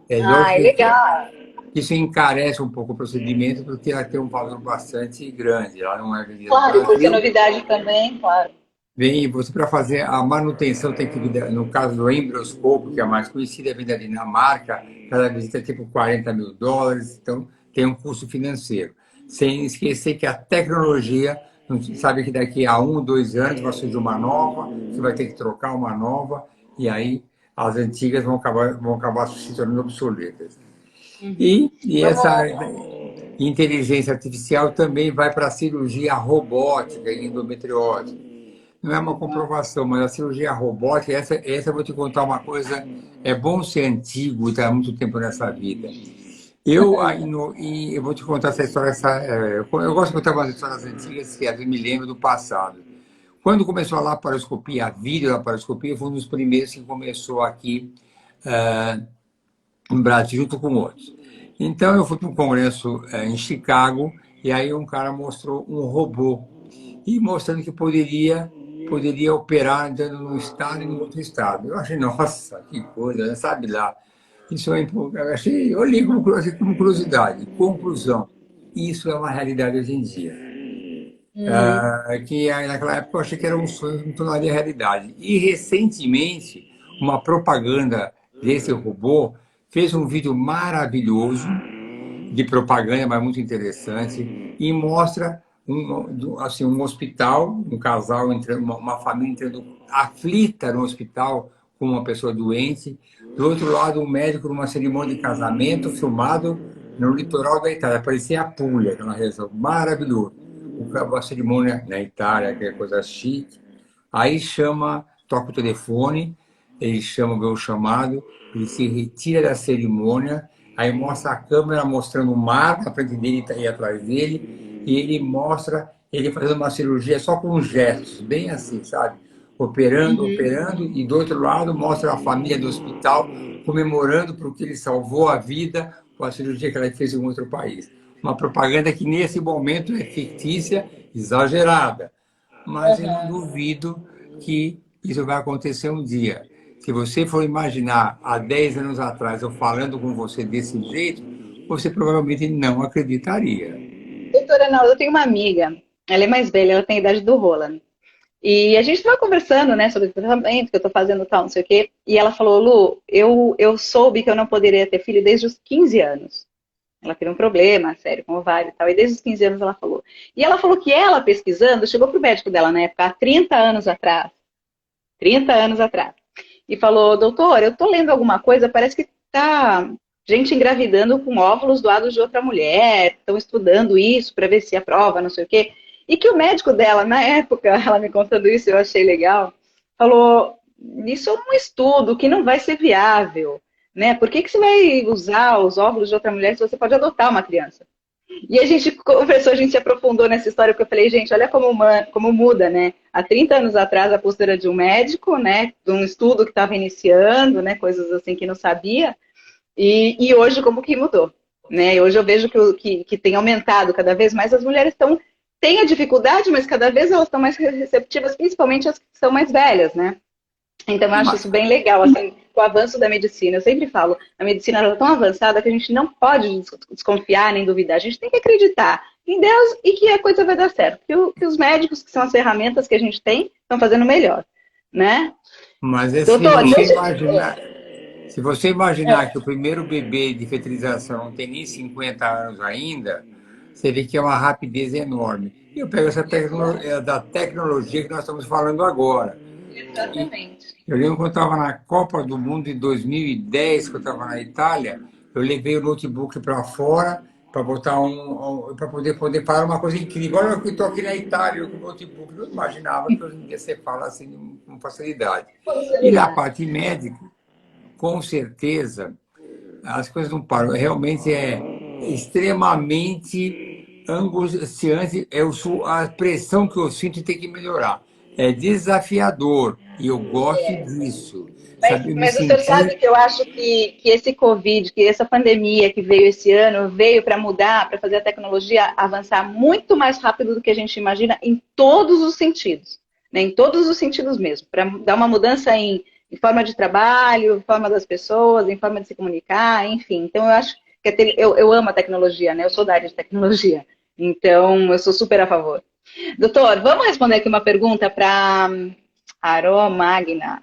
É Ah, é lógico que legal. isso encarece um pouco o procedimento, porque ela tem um valor bastante grande. Ela não é vendida no Claro, por ser Brasil. novidade também, claro. Bem, você para fazer a manutenção tem que vir, no caso do embrioscópio, que é a mais conhecida, vem da Dinamarca, cada visita é tipo US$ 40 mil, então tem um custo financeiro. Sem esquecer que a tecnologia, sabe que daqui a 1, 2 anos vai surgir uma nova, você vai ter que trocar uma nova, e aí as antigas vão acabar se tornando obsoletas. E essa Vamos. inteligência artificial também vai para a cirurgia robótica e endometriose. Não é uma comprovação, mas a cirurgia robótica, essa eu vou te contar uma coisa, é bom ser antigo e estar há muito tempo nessa vida. Eu vou te contar essa história, eu gosto de contar umas histórias antigas que às vezes me lembro do passado. Quando começou a laparoscopia, a videolaparoscopia, foi um dos primeiros que começou aqui no Brasil, junto com outros. Então eu fui para um congresso em Chicago, e aí um cara mostrou um robô, e mostrando que poderia operar andando num estado e no outro estado. Eu achei, nossa, que coisa, né? Sabe lá. Isso é, eu achei, eu li como curiosidade. Conclusão, isso é uma realidade hoje em dia. Que naquela época eu achei que era um sonho que me tornaria realidade. E recentemente, uma propaganda desse robô fez um vídeo maravilhoso de propaganda, mas muito interessante, e mostra um hospital, um casal, uma família entrando aflita no hospital com uma pessoa doente. Do outro lado, um médico numa cerimônia de casamento, filmado no litoral da Itália. Parecia a Puglia, aquela região. Maravilhoso. A cerimônia na Itália, que é coisa chique. Aí toca o telefone, ele chama, vê o chamado, ele se retira da cerimônia, aí mostra a câmera mostrando o mar na frente dele e atrás dele, e ele mostra ele fazendo uma cirurgia só com gestos, bem assim, sabe? Operando, operando, e do outro lado mostra a família do hospital comemorando porque ele salvou a vida com a cirurgia que ela fez em um outro país. Uma propaganda que nesse momento é fictícia, exagerada, mas eu não duvido que isso vai acontecer um dia. Se você for imaginar há 10 anos atrás eu falando com você desse jeito, você provavelmente não acreditaria. Doutora Ana, eu tenho uma amiga, ela é mais velha, ela tem a idade do Roland. E a gente estava conversando, né, sobre o tratamento que eu estou fazendo tal, não sei o quê. E ela falou, Lu, eu soube que eu não poderia ter filho desde os 15 anos. Ela teve um problema sério com o ovário e tal, e desde os 15 anos ela falou. E ela falou que ela, pesquisando, chegou pro médico dela na época, há 30 anos atrás, 30 anos atrás, e falou, doutor, eu tô lendo alguma coisa, parece que tá gente engravidando com óvulos doados de outra mulher, estão estudando isso para ver se aprova, não sei o quê. E que o médico dela, na época, ela me contando isso, eu achei legal, falou, isso é um estudo que não vai ser viável, né? Por que você vai usar os óvulos de outra mulher se você pode adotar uma criança? E a gente conversou, a gente se aprofundou nessa história, porque eu falei, gente, olha como muda, né? Há 30 anos atrás, a postura de um médico, né? De um estudo que estava iniciando, né? Coisas assim que não sabia. E hoje, como que mudou? Né? Hoje eu vejo que tem aumentado cada vez mais. As mulheres têm a dificuldade, mas cada vez elas estão mais receptivas, principalmente as que são mais velhas, né? Então, eu acho isso bem legal, assim, o avanço da medicina. Eu sempre falo, a medicina é tão avançada que a gente não pode desconfiar nem duvidar. A gente tem que acreditar em Deus e que a coisa vai dar certo. Que os médicos, que são as ferramentas que a gente tem, estão fazendo melhor, né? Mas é se Doutor, você deixa... imaginar, se você imaginar que o primeiro bebê de fertilização não tem nem 50 anos ainda, você vê que é uma rapidez enorme. E eu pego essa da tecnologia que nós estamos falando agora. Exatamente. Eu lembro quando eu estava na Copa do Mundo em 2010, que eu estava na Itália, eu levei o notebook para fora para botar para poder falar uma coisa incrível. Olha, eu estou aqui na Itália com o notebook. Eu não imaginava que hoje em dia você fala assim com facilidade. E na parte médica, com certeza, as coisas não param. Realmente é extremamente angustiante. A pressão que eu sinto tem que melhorar. É desafiador e eu gosto disso. Sabe, eu me Mas o senhor sabe senti. que eu acho que esse Covid, que essa pandemia que veio esse ano, veio para mudar, para fazer a tecnologia avançar muito mais rápido do que a gente imagina em todos os sentidos, né? Em todos os sentidos mesmo, para dar uma mudança em forma de trabalho, em forma das pessoas, em forma de se comunicar, enfim. Então eu acho que eu amo a tecnologia, né? Eu sou da área de tecnologia, então eu sou super a favor. Doutor, vamos responder aqui uma pergunta para Aromagna.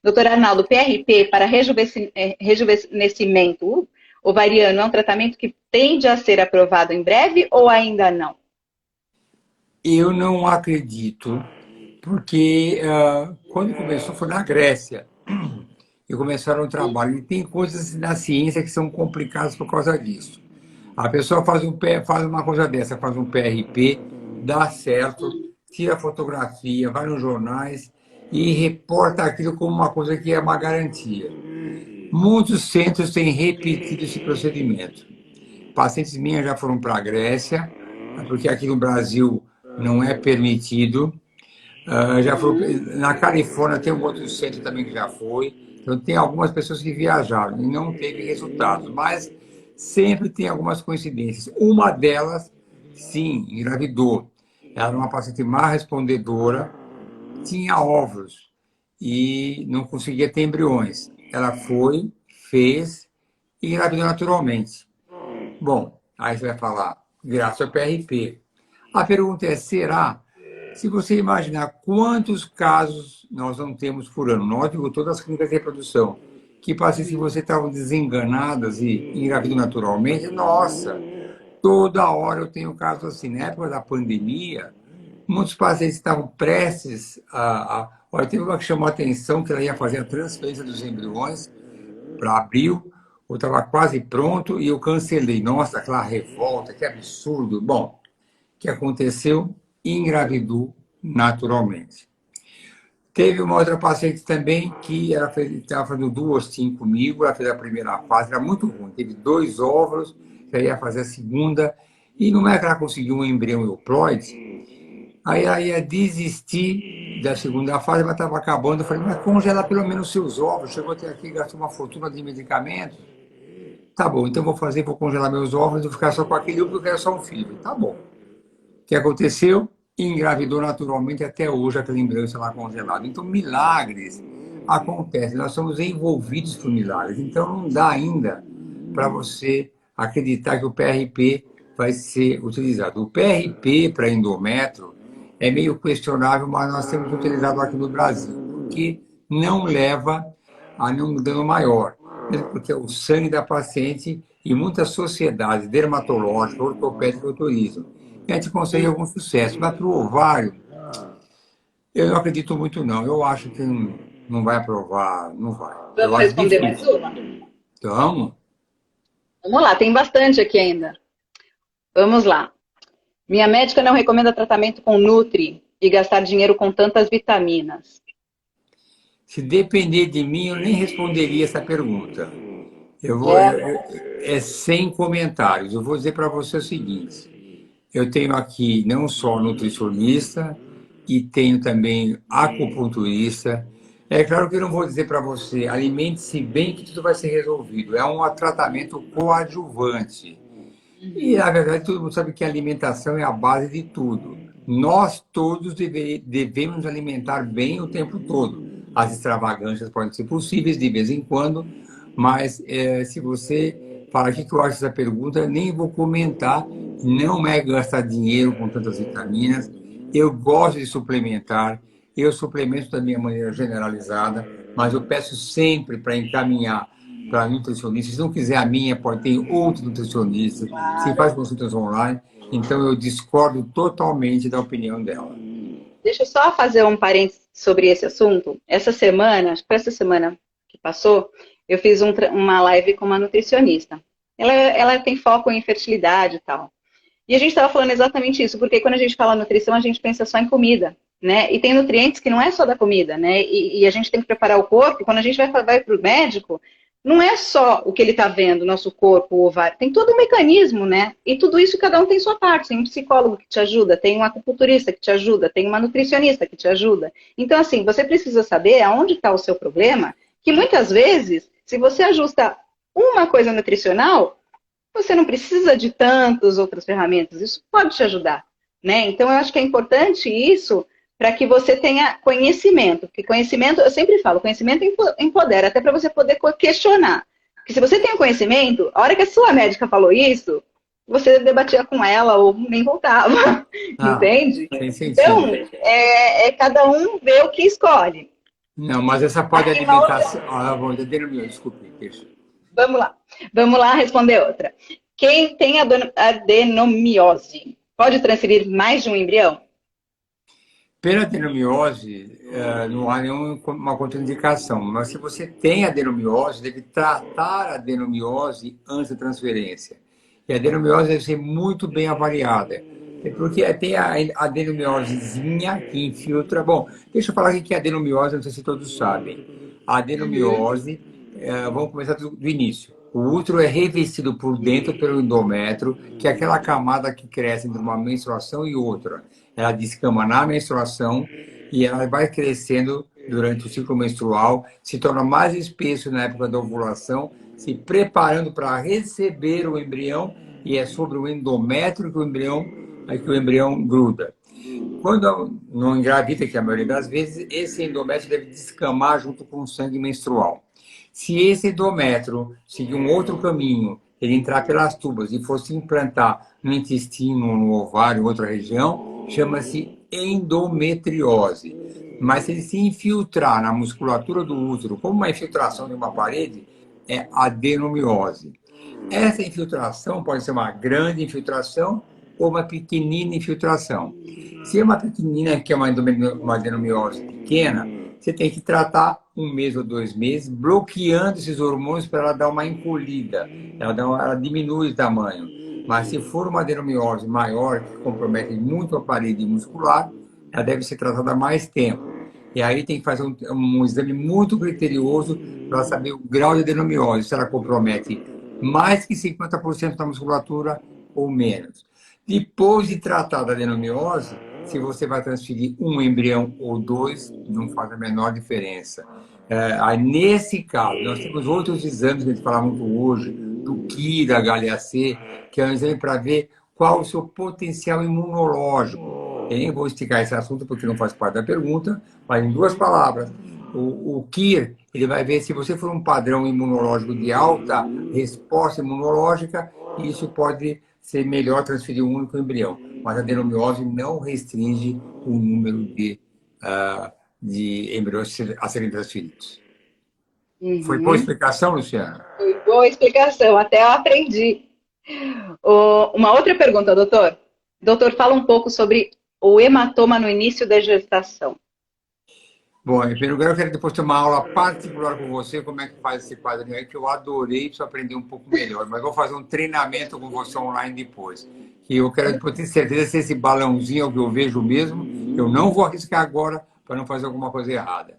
Doutor Arnaldo, PRP para rejuvenescimento ovariano é um tratamento que tende a ser aprovado em breve ou ainda não? Eu não acredito, porque quando começou foi na Grécia. E começaram o trabalho. E tem coisas na ciência que são complicadas por causa disso. A pessoa faz uma coisa dessa, faz um PRP, dá certo, tira fotografia, vai nos jornais e reporta aquilo como uma coisa que é uma garantia. Muitos centros têm repetido esse procedimento. Pacientes minhas já foram para a Grécia, porque aqui no Brasil não é permitido. Já foram, na Califórnia tem um outro centro também que já foi. Então, tem algumas pessoas que viajaram e não teve resultados, mas sempre tem algumas coincidências. Uma delas, sim, engravidou. Ela era uma paciente má respondedora, tinha óvulos e não conseguia ter embriões. Ela foi, fez e engravidou naturalmente. Bom, aí você vai falar, graças ao PRP. A pergunta é, será? Se você imaginar quantos casos nós não temos por ano, nós, digo, todas as clínicas de reprodução, que pacientes que você estavam desenganadas e engravidam naturalmente, nossa, toda hora eu tenho casos assim. Na época da pandemia, muitos pacientes estavam prestes olha, teve uma que chamou a atenção que ela ia fazer a transferência dos embriões para abril, eu estava quase pronto e eu cancelei. Nossa, aquela revolta, que absurdo. Bom, o que aconteceu? Engravidou naturalmente. Teve uma outra paciente também que ela estava fazendo duostim comigo, ela fez a primeira fase, era muito ruim, teve 2 óvulos, ela ia fazer a segunda, e não é que ela conseguiu um embrião euploide, aí ela ia desistir da segunda fase, ela estava acabando, eu falei, mas congela pelo menos seus óvulos, chegou até aqui, gastou uma fortuna de medicamentos, tá bom, então vou congelar meus óvulos, vou ficar só com aquele porque eu quero só um filho, tá bom. O que aconteceu? Engravidou naturalmente até hoje aquele embrião está lá congelado. Então, milagres acontecem. Nós somos envolvidos por milagres. Então, não dá ainda para você acreditar que o PRP vai ser utilizado. O PRP para endométrio é meio questionável, mas nós temos utilizado aqui no Brasil, porque não leva a nenhum dano maior, mesmo porque é o sangue da paciente e muitas sociedades dermatológicas, ortopédicas autorizam. E a gente consegue algum sucesso. Mas para o ovário, eu não acredito muito, não. Eu acho que não vai aprovar, não vai. Eu Vamos acho responder mais difícil. uma? Então, Vamos lá, tem bastante aqui ainda. Vamos lá. Minha médica não recomenda tratamento com Nutri e gastar dinheiro com tantas vitaminas. se depender de mim, eu nem responderia essa pergunta. É sem comentários. Eu vou dizer para você o seguinte: eu tenho aqui não só nutricionista, e tenho também acupunturista. É claro que eu não vou dizer para você, alimente-se bem que tudo vai ser resolvido. É um tratamento coadjuvante. E, na verdade, todo mundo sabe que a alimentação é a base de tudo. Nós todos devemos nos alimentar bem o tempo todo. As extravagâncias podem ser possíveis de vez em quando, mas se você fala o que eu acho dessa pergunta, eu nem vou comentar. Não é gastar dinheiro com tantas vitaminas. Eu gosto de suplementar. Eu suplemento da minha maneira generalizada, mas eu peço sempre para encaminhar para nutricionista. Se não quiser a minha, pode ter outros nutricionistas. Se faz consultas online. Então, eu discordo totalmente da opinião dela. Deixa eu só fazer um parênteses sobre esse assunto. Essa semana, acho que foi essa semana que passou, eu fiz uma live com uma nutricionista. Ela tem foco em fertilidade e tal. E a gente estava falando exatamente isso, porque quando a gente fala nutrição, a gente pensa só em comida, né? E tem nutrientes que não é só da comida, né? E a gente tem que preparar o corpo. E quando a gente vai para o médico, não é só o que ele está vendo, nosso corpo, o ovário. Tem todo um mecanismo, né? E tudo isso, cada um tem sua parte. Tem um psicólogo que te ajuda, tem um acupunturista que te ajuda, tem uma nutricionista que te ajuda. Então, assim, você precisa saber aonde está o seu problema, que muitas vezes, se você ajusta uma coisa nutricional, você não precisa de tantas outras ferramentas. Isso pode te ajudar, né? Então, eu acho que é importante isso para que você tenha conhecimento. Porque conhecimento, eu sempre falo, conhecimento empodera, até para você poder questionar. Porque se você tem o conhecimento, a hora que a sua médica falou isso, você debatia com ela ou nem voltava. Ah, Entende? tem sentido. Então, cada um vê o que escolhe. Não, mas essa parte de Aí, uma outra... alimentação. Ah, bom, desculpe, deixa. Vamos lá. Vamos lá responder outra. Quem tem adenomiose pode transferir mais de um embrião? Pela adenomiose, não há nenhuma contraindicação, mas se você tem adenomiose, deve tratar a adenomiose antes da transferência. E a adenomiose deve ser muito bem avaliada, porque tem a adenomiosezinha que infiltra. Bom, deixa eu falar o que é adenomiose, não sei se todos sabem. A adenomiose, vamos começar do início. O útero é revestido por dentro pelo endométrio, que é aquela camada que cresce entre uma menstruação e outra. Ela descama na menstruação e ela vai crescendo durante o ciclo menstrual, se torna mais espesso na época da ovulação, se preparando para receber o embrião, e é sobre o endométrio que o embrião gruda. Quando não engravida, que é a maioria das vezes, esse endométrio deve descamar junto com o sangue menstrual. Se esse endométrio seguir um outro caminho, ele entrar pelas tubas e for se implantar no intestino, no ovário, em outra região, chama-se endometriose. Mas se ele se infiltrar na musculatura do útero, como uma infiltração de uma parede, é adenomiose. Essa infiltração pode ser uma grande infiltração ou uma pequenina infiltração. Se é uma pequenina, que é uma adenomiose pequena, você tem que tratar 1 mês ou 2 meses, bloqueando esses hormônios para ela dar uma encolhida, ela diminui o tamanho. Mas se for uma adenomiose maior, que compromete muito a parede muscular, ela deve ser tratada há mais tempo. E aí tem que fazer um exame muito criterioso para saber o grau de adenomiose, se ela compromete mais que 50% da musculatura ou menos. Depois de tratar da adenomiose, se você vai transferir um embrião ou 2, não faz a menor diferença. Aí, nesse caso, nós temos outros exames que a gente fala muito hoje, do KIR, HLA-C, que é um exame para ver qual o seu potencial imunológico. Eu nem vou explicar esse assunto porque não faz parte da pergunta, mas em 2 palavras, o KIR, ele vai ver se você for um padrão imunológico de alta resposta imunológica, isso pode ser melhor transferir um único embrião. Mas a adenomiose não restringe o número de embriões a serem transferidos. Foi boa explicação, Luciana? Foi boa explicação, até eu aprendi. Uma outra pergunta, doutor. Doutor, fala um pouco sobre o hematoma no início da gestação. Bom, em primeiro lugar, eu quero depois ter uma aula particular com você, como é que faz esse quadrinho aí, que eu adorei, preciso aprender um pouco melhor. Mas vou fazer um treinamento com você online depois. E eu quero depois ter certeza se esse balãozinho é o que eu vejo mesmo. Eu não vou arriscar agora para não fazer alguma coisa errada.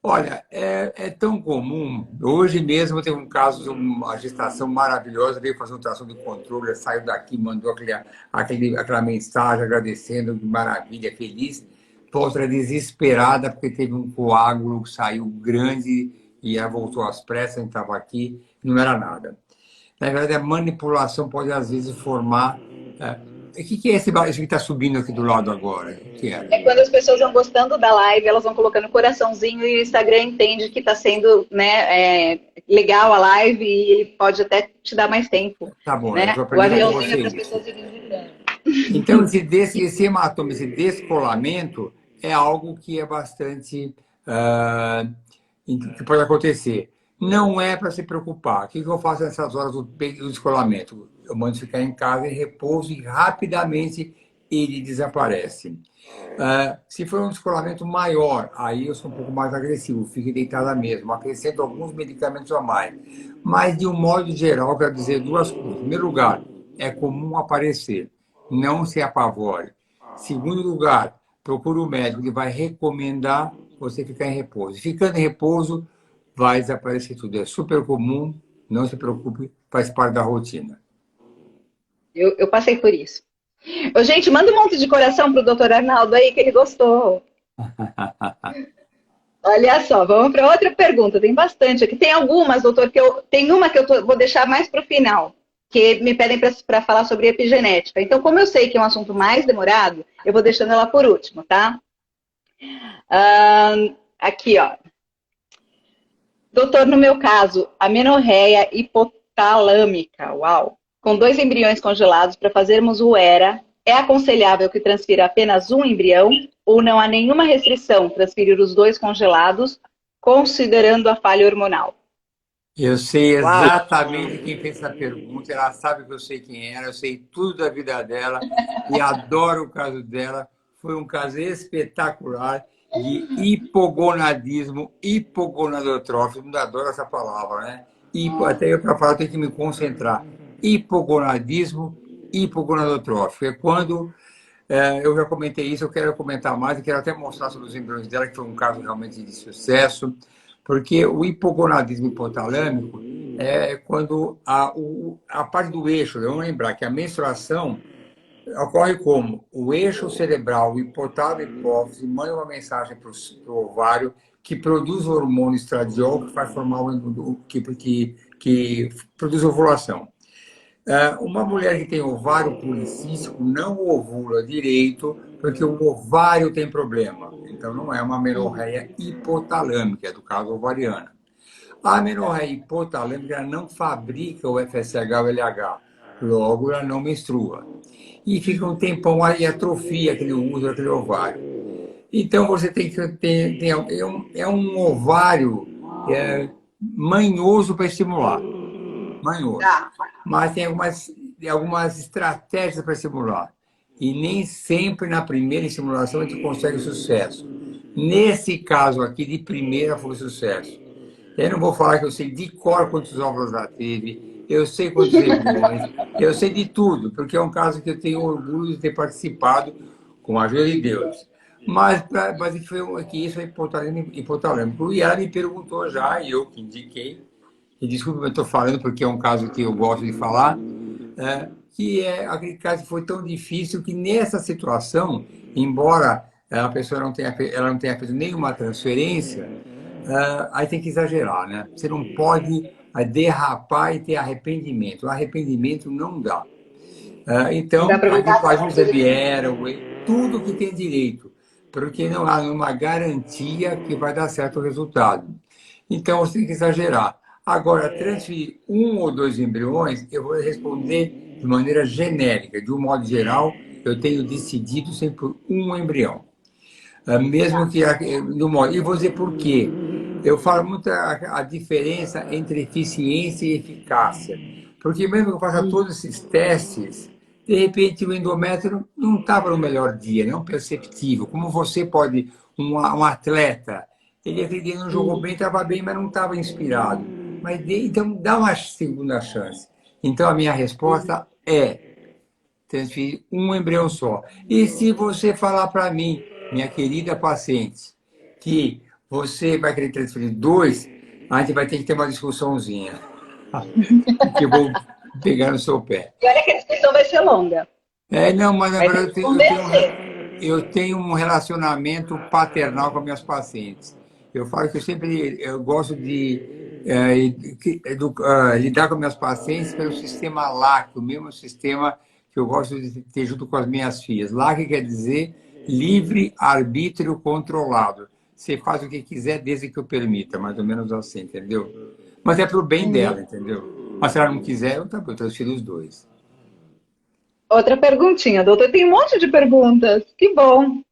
Olha, é tão comum. Hoje mesmo tem um caso de uma gestação maravilhosa, veio fazer um ultrassom de controle, saiu daqui, mandou aquela mensagem agradecendo, que maravilha, feliz. Outra desesperada porque teve um coágulo que saiu grande e ela voltou às pressas, a gente estava aqui, não era nada. Na verdade, a manipulação pode, às vezes, formar... O que é esse que está subindo aqui do lado agora? O que é? É quando as pessoas vão gostando da live, elas vão colocando coraçãozinho e o Instagram entende que está sendo, né, legal a live e ele pode até te dar mais tempo. Tá bom, eu Né? estou O aprendendo com aviãozinho é você para as isso. pessoas irem gritando. Então, esse hematoma, esse descolamento, é algo que é bastante... que pode acontecer. Não é para se preocupar. O que eu faço nessas horas do descolamento? Eu mando ficar em casa em repouso e rapidamente ele desaparece. Se for um descolamento maior, aí eu sou um pouco mais agressivo, fique deitada mesmo, acrescento alguns medicamentos a mais. Mas, de um modo geral, eu quero dizer duas coisas. Em primeiro lugar, é comum aparecer, não se apavore. Segundo lugar, procure o médico, ele vai recomendar você ficar em repouso. Ficando em repouso, vai desaparecer tudo. É super comum, não se preocupe, faz parte da rotina. Eu passei por isso. Ô, gente, manda um monte de coração pro doutor Arnaldo aí, que ele gostou. Olha só, vamos para outra pergunta. Tem bastante aqui. Tem algumas, doutor, tem uma que vou deixar mais para o final, que me pedem para falar sobre epigenética. Então, como eu sei que é um assunto mais demorado, eu vou deixando ela por último, tá? Aqui, ó. Doutor, no meu caso, amenorreia hipotalâmica, uau, com 2 embriões congelados para fazermos o ERA, é aconselhável que transfira apenas um embrião ou não há nenhuma restrição transferir os 2 congelados, considerando a falha hormonal? Eu sei Uau! exatamente quem fez essa pergunta, ela sabe que eu sei quem era, eu sei tudo da vida dela e adoro o caso dela. Foi um caso espetacular de hipogonadismo, hipogonadotrófico, todo mundo adora essa palavra, né? Até eu para falar tenho que me concentrar. Hipogonadismo, hipogonadotrófico. É quando, eu já comentei isso, eu quero comentar mais e quero até mostrar sobre os embriões dela, que foi um caso realmente de sucesso. Porque o hipogonadismo hipotalâmico é quando a parte do eixo, vamos lembrar que a menstruação ocorre como o eixo cerebral, o hipotálamo e hipófise, manda uma mensagem para o ovário que produz o hormônio estradiol que vai formar que produz ovulação. Uma mulher que tem ovário policístico não ovula direito porque o ovário tem problema. Então, não é uma amenorreia hipotalâmica, é do caso ovariano. A amenorreia hipotalâmica não fabrica o FSH ou LH, logo ela não menstrua. E fica um tempão aí, atrofia aquele útero, aquele ovário. Então, você tem que ter... É um ovário manhoso para estimular. Manhoso. Tá. Mas tem algumas estratégias para estimular. E nem sempre na primeira estimulação a gente consegue sucesso. Nesse caso aqui, de primeira foi sucesso. Eu não vou falar que eu sei de cor quantos óvulos ela teve, eu sei quantos embriões, eu sei de tudo, porque é um caso que eu tenho orgulho de ter participado com a ajuda de Deus. Mas que isso é hipotalâmico. E ela me perguntou já, e eu que indiquei, e desculpa, eu estou falando porque é um caso que eu gosto de falar, que aquele caso que foi tão difícil que nessa situação, embora a pessoa não tenha feito nenhuma transferência, aí tem que exagerar, né? Você não pode derrapar e ter arrependimento. Arrependimento não dá. Não dá Então, para a gente voltar faz um atrás. Zebiera, tudo que tem direito, porque não há uma garantia que vai dar certo o resultado. Então, você tem que exagerar. Agora, transferir um ou dois embriões, eu vou responder de maneira genérica. De um modo geral, eu tenho decidido sempre por um embrião. Mesmo que... E vou dizer por quê. Eu falo muito a diferença entre eficiência e eficácia. Porque mesmo que eu faça todos esses testes, de repente o endométrio não estava no melhor dia, não perceptível. Como você pode... Um atleta, ele aquele dia não jogou bem, estava bem, mas não estava inspirado. Então, dá uma segunda chance. Então, a minha resposta é transferir um embrião só. E se você falar para mim, minha querida paciente, que você vai querer transferir 2, a gente vai ter que ter uma discussãozinha. Que eu vou pegar no seu pé. E olha que a discussão vai ser longa. Não, mas Vai agora ter que convencer. eu tenho um relacionamento paternal com as minhas pacientes. Eu falo que eu gosto de lidar com minhas pacientes pelo sistema LAC, o mesmo sistema que eu gosto de ter junto com as minhas filhas. LAC quer dizer livre arbítrio controlado. Você faz o que quiser desde que eu permita, mais ou menos assim, entendeu? Mas é para o bem dela, entendeu? Mas se ela não quiser, eu transfiro os 2. Outra perguntinha, doutor. Tem um monte de perguntas. Que bom.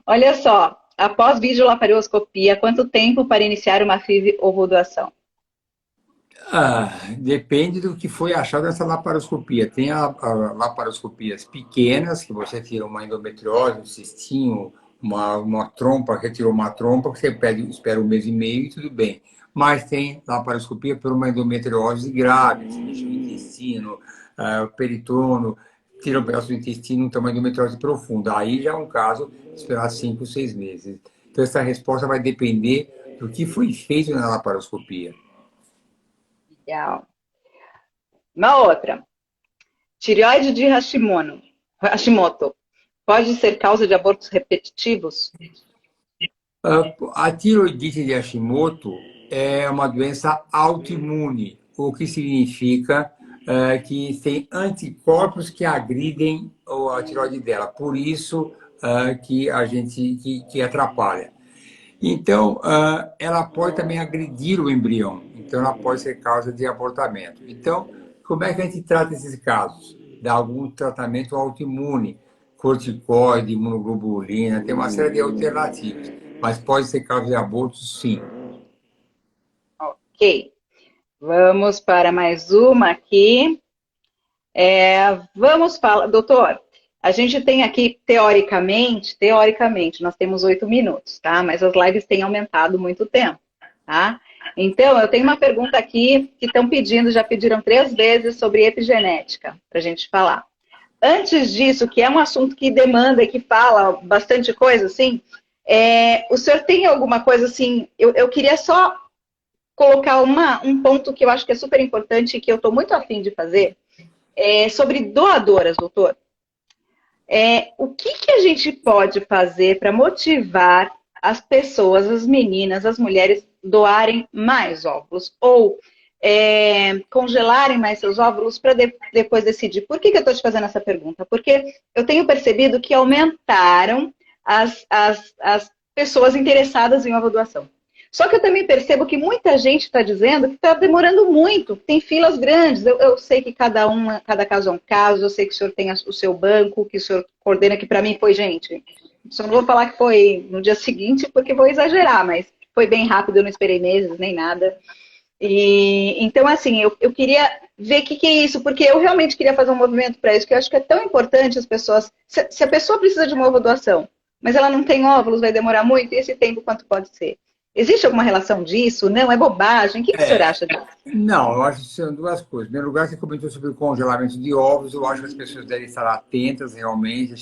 Olha só. Após videolaparoscopia, quanto tempo para iniciar uma FIV ou doação? Depende do que foi achado nessa laparoscopia. Tem laparoscopias pequenas, que você tira uma endometriose, um cistinho, uma trompa, retirou uma trompa, que você espera 1 mês e meio e tudo bem. Mas tem laparoscopia por uma endometriose grave, que mexe o intestino, o peritono, tira um pedaço do intestino, então uma endometriose profunda. Aí já é um caso de esperar 5, 6 meses. Então essa resposta vai depender do que foi feito na laparoscopia. Legal. Uma outra. Tireoide de Hashimoto pode ser causa de abortos repetitivos? A tiroidite de Hashimoto é uma doença autoimune, o que significa que tem anticorpos que agridem a tiroide dela. Por isso que a gente que atrapalha. Então, ela pode também agredir o embrião. Então, ela pode ser causa de abortamento. Então, como é que a gente trata esses casos? Dá algum tratamento autoimune, corticoide, imunoglobulina, tem uma série de alternativas. Mas pode ser causa de aborto, sim. Ok. Vamos para mais uma aqui. Vamos falar, doutor, a gente tem aqui, teoricamente, nós temos 8 minutos, tá? Mas as lives têm aumentado muito tempo, tá? Então, eu tenho uma pergunta aqui que estão pedindo, já pediram 3 vezes sobre epigenética, para a gente falar. Antes disso, que é um assunto que demanda e que fala bastante coisa, assim, o senhor tem alguma coisa assim, eu queria só colocar um ponto que eu acho que é super importante e que eu estou muito afim de fazer, sobre doadoras, doutor. O que a gente pode fazer para motivar as pessoas, as meninas, as mulheres, doarem mais óvulos? Ou congelarem mais seus óvulos para depois decidir. Por que eu estou te fazendo essa pergunta? Porque eu tenho percebido que aumentaram as pessoas interessadas em doação. Só que eu também percebo que muita gente está dizendo que está demorando muito, tem filas grandes. Eu sei que cada caso é um caso, eu sei que o senhor tem o seu banco, que o senhor coordena, que para mim foi, gente. Só não vou falar que foi no dia seguinte, porque vou exagerar, mas foi bem rápido, eu não esperei meses nem nada. Então, assim, eu queria ver o que é isso, porque eu realmente queria fazer um movimento para isso, que eu acho que é tão importante as pessoas... Se a pessoa precisa de uma ovodoação, mas ela não tem óvulos, vai demorar muito, e esse tempo quanto pode ser? Existe alguma relação disso? Não, é bobagem? O que o senhor acha disso? Não, eu acho que são 2 coisas. Em primeiro lugar, você comentou sobre o congelamento de ovos. Eu acho que as pessoas devem estar atentas realmente.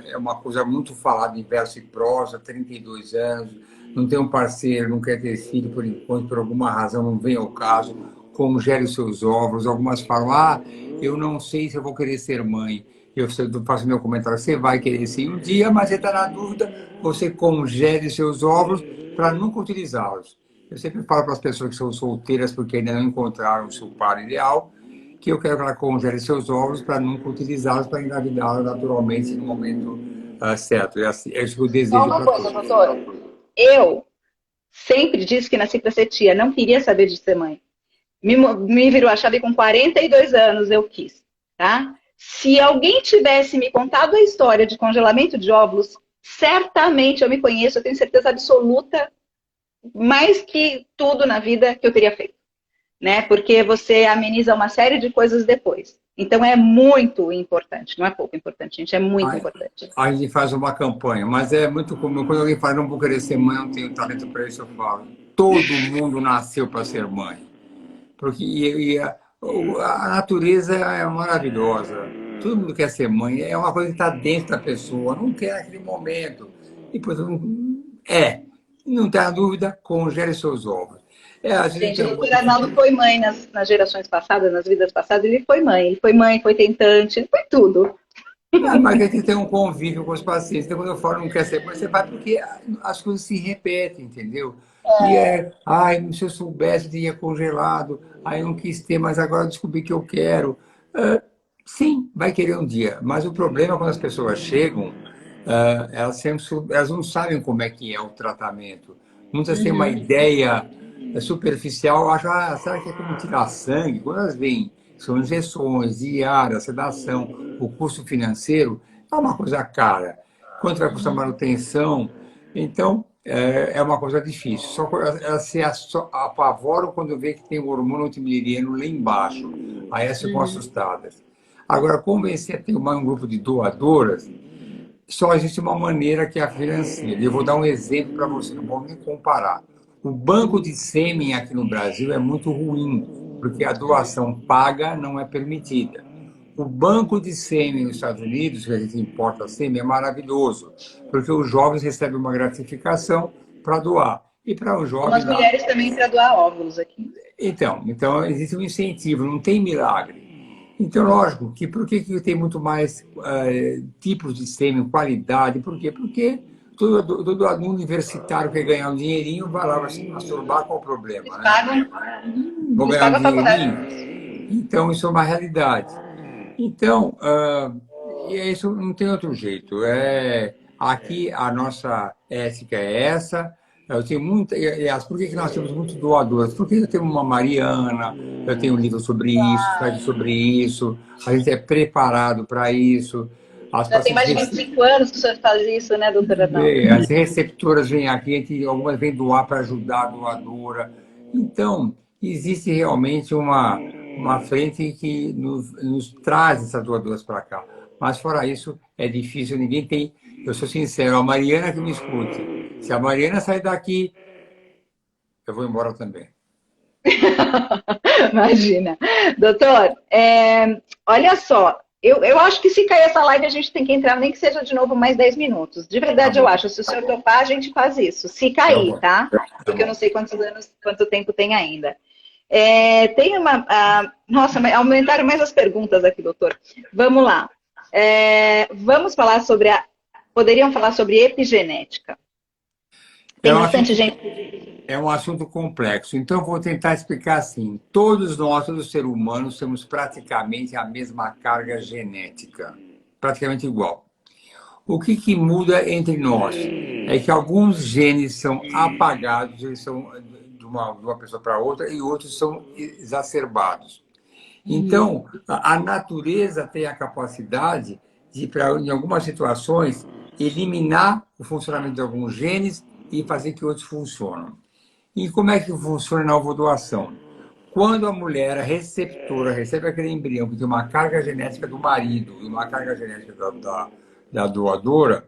É uma coisa muito falada em verso e prosa, 32 anos, não tem um parceiro, não quer ter filho por enquanto, por alguma razão, não vem ao caso, congele os seus ovos. Algumas falam, eu não sei se eu vou querer ser mãe. Eu faço meu comentário, você vai querer sim um dia, mas você está na dúvida, você congele seus ovos para nunca utilizá-los. Eu sempre falo para as pessoas que são solteiras porque ainda não encontraram o seu par ideal, que eu quero que ela congele seus ovos para nunca utilizá-los para engravidá-los naturalmente no momento certo. É isso que eu desejo para todos. Só uma coisa, doutora. Eu sempre disse que nasci para ser tia, não queria saber de ser mãe. Me virou a chave com 42 anos, eu quis, tá? Se alguém tivesse me contado a história de congelamento de óvulos, certamente eu me conheço, eu tenho certeza absoluta, mais que tudo na vida que eu teria feito, né? Porque você ameniza uma série de coisas depois. Então é muito importante, não é pouco importante, gente, é muito importante. A gente faz uma campanha, mas é muito comum, quando alguém fala, não vou querer ser mãe, não tenho talento para isso, eu falo, todo mundo nasceu para ser mãe. Porque a natureza é maravilhosa. Todo mundo quer ser mãe. É uma coisa que está dentro da pessoa. Não quer naquele momento. E, portanto, não tem dúvida, congele seus ovos. Às vezes Gente, o tem alguma doutor Arnaldo foi mãe nas gerações passadas, nas vidas passadas, ele foi mãe. Ele foi mãe, foi tentante, ele foi tudo. mas a gente tem um convívio com os pacientes. Então, quando eu falo não quer ser mãe, você vai porque as coisas se repetem, entendeu? Ai, se eu soubesse, eu teria congelado. Ai, eu não quis ter, mas agora eu descobri que eu quero. Sim, vai querer um dia. Mas o problema é quando as pessoas chegam, elas não sabem como é que é o tratamento. Muitas têm uma ideia superficial, acham, será que é como tirar sangue? Quando elas veem, são injeções diárias, sedação, o custo financeiro, é uma coisa cara. Quanto vai custar manutenção? Então, é uma coisa difícil. Só que elas se apavoram quando vê que tem o hormônio antimileriano lá embaixo. Aí elas ficam assustadas. Agora, convencer a ter um grupo de doadoras, só existe uma maneira que é a financeira. Eu vou dar um exemplo para você, não vou nem comparar. O banco de sêmen aqui no Brasil é muito ruim, porque a doação paga não é permitida. O banco de sêmen nos Estados Unidos, que a gente importa sêmen, é maravilhoso, porque os jovens recebem uma gratificação para doar. E para um Como jovem as lá. mulheres também para doar óvulos aqui. Então existe um incentivo, não tem milagre. Então, lógico, que por que tem muito mais tipos de sêmen, qualidade? Por quê? Porque todo aluno universitário que ganhar um dinheirinho vai lá, vai se masturbar, qual o problema, Eles né? pagam, Vou eles ganhar um pagam a dinheirinho? faculdade. Então, isso é uma realidade. Então, isso não tem outro jeito. Aqui a nossa ética é essa. Eu tenho muita. Aliás, por que nós temos muitos doadores? Porque eu tenho uma Mariana, eu tenho um livro sobre isso, site sobre isso, a gente é preparado para isso. As Já tem pacientes mais de 25 anos que o senhor faz isso, né, doutor Arnaldo? as receptoras vêm aqui, algumas vêm doar para ajudar a doadora. Então, existe realmente uma frente que nos traz essas doadoras para cá. Mas, fora isso, é difícil, ninguém tem. Eu sou sincero, a Mariana que me escute. Se a Mariana sair daqui, eu vou embora também. Imagina. Doutor, olha só, eu acho que se cair essa live a gente tem que entrar, nem que seja de novo mais 10 minutos. De Tá verdade, eu bom, acho. Se o senhor topar, a gente faz isso. Se tá cair, bom, tá? tá Porque eu não bom. sei quanto tempo tem ainda. Tem uma. Nossa, aumentaram mais as perguntas aqui, doutor. Vamos lá. Vamos falar sobre a. Poderiam falar sobre epigenética. É Tem um bastante assunto gente. É um assunto complexo, então vou tentar explicar assim. Todos nós, todos os seres humanos, temos praticamente a mesma carga genética, praticamente igual. O que muda entre nós é que alguns genes são apagados, eles são de uma pessoa para outra, e outros são exacerbados. Então, a natureza tem a capacidade de, em algumas situações, eliminar o funcionamento de alguns genes e fazer que outros funcionem. E como é que funciona na ovodoação? Quando a mulher, a receptora, recebe aquele embrião que tem uma carga genética do marido e uma carga genética da doadora,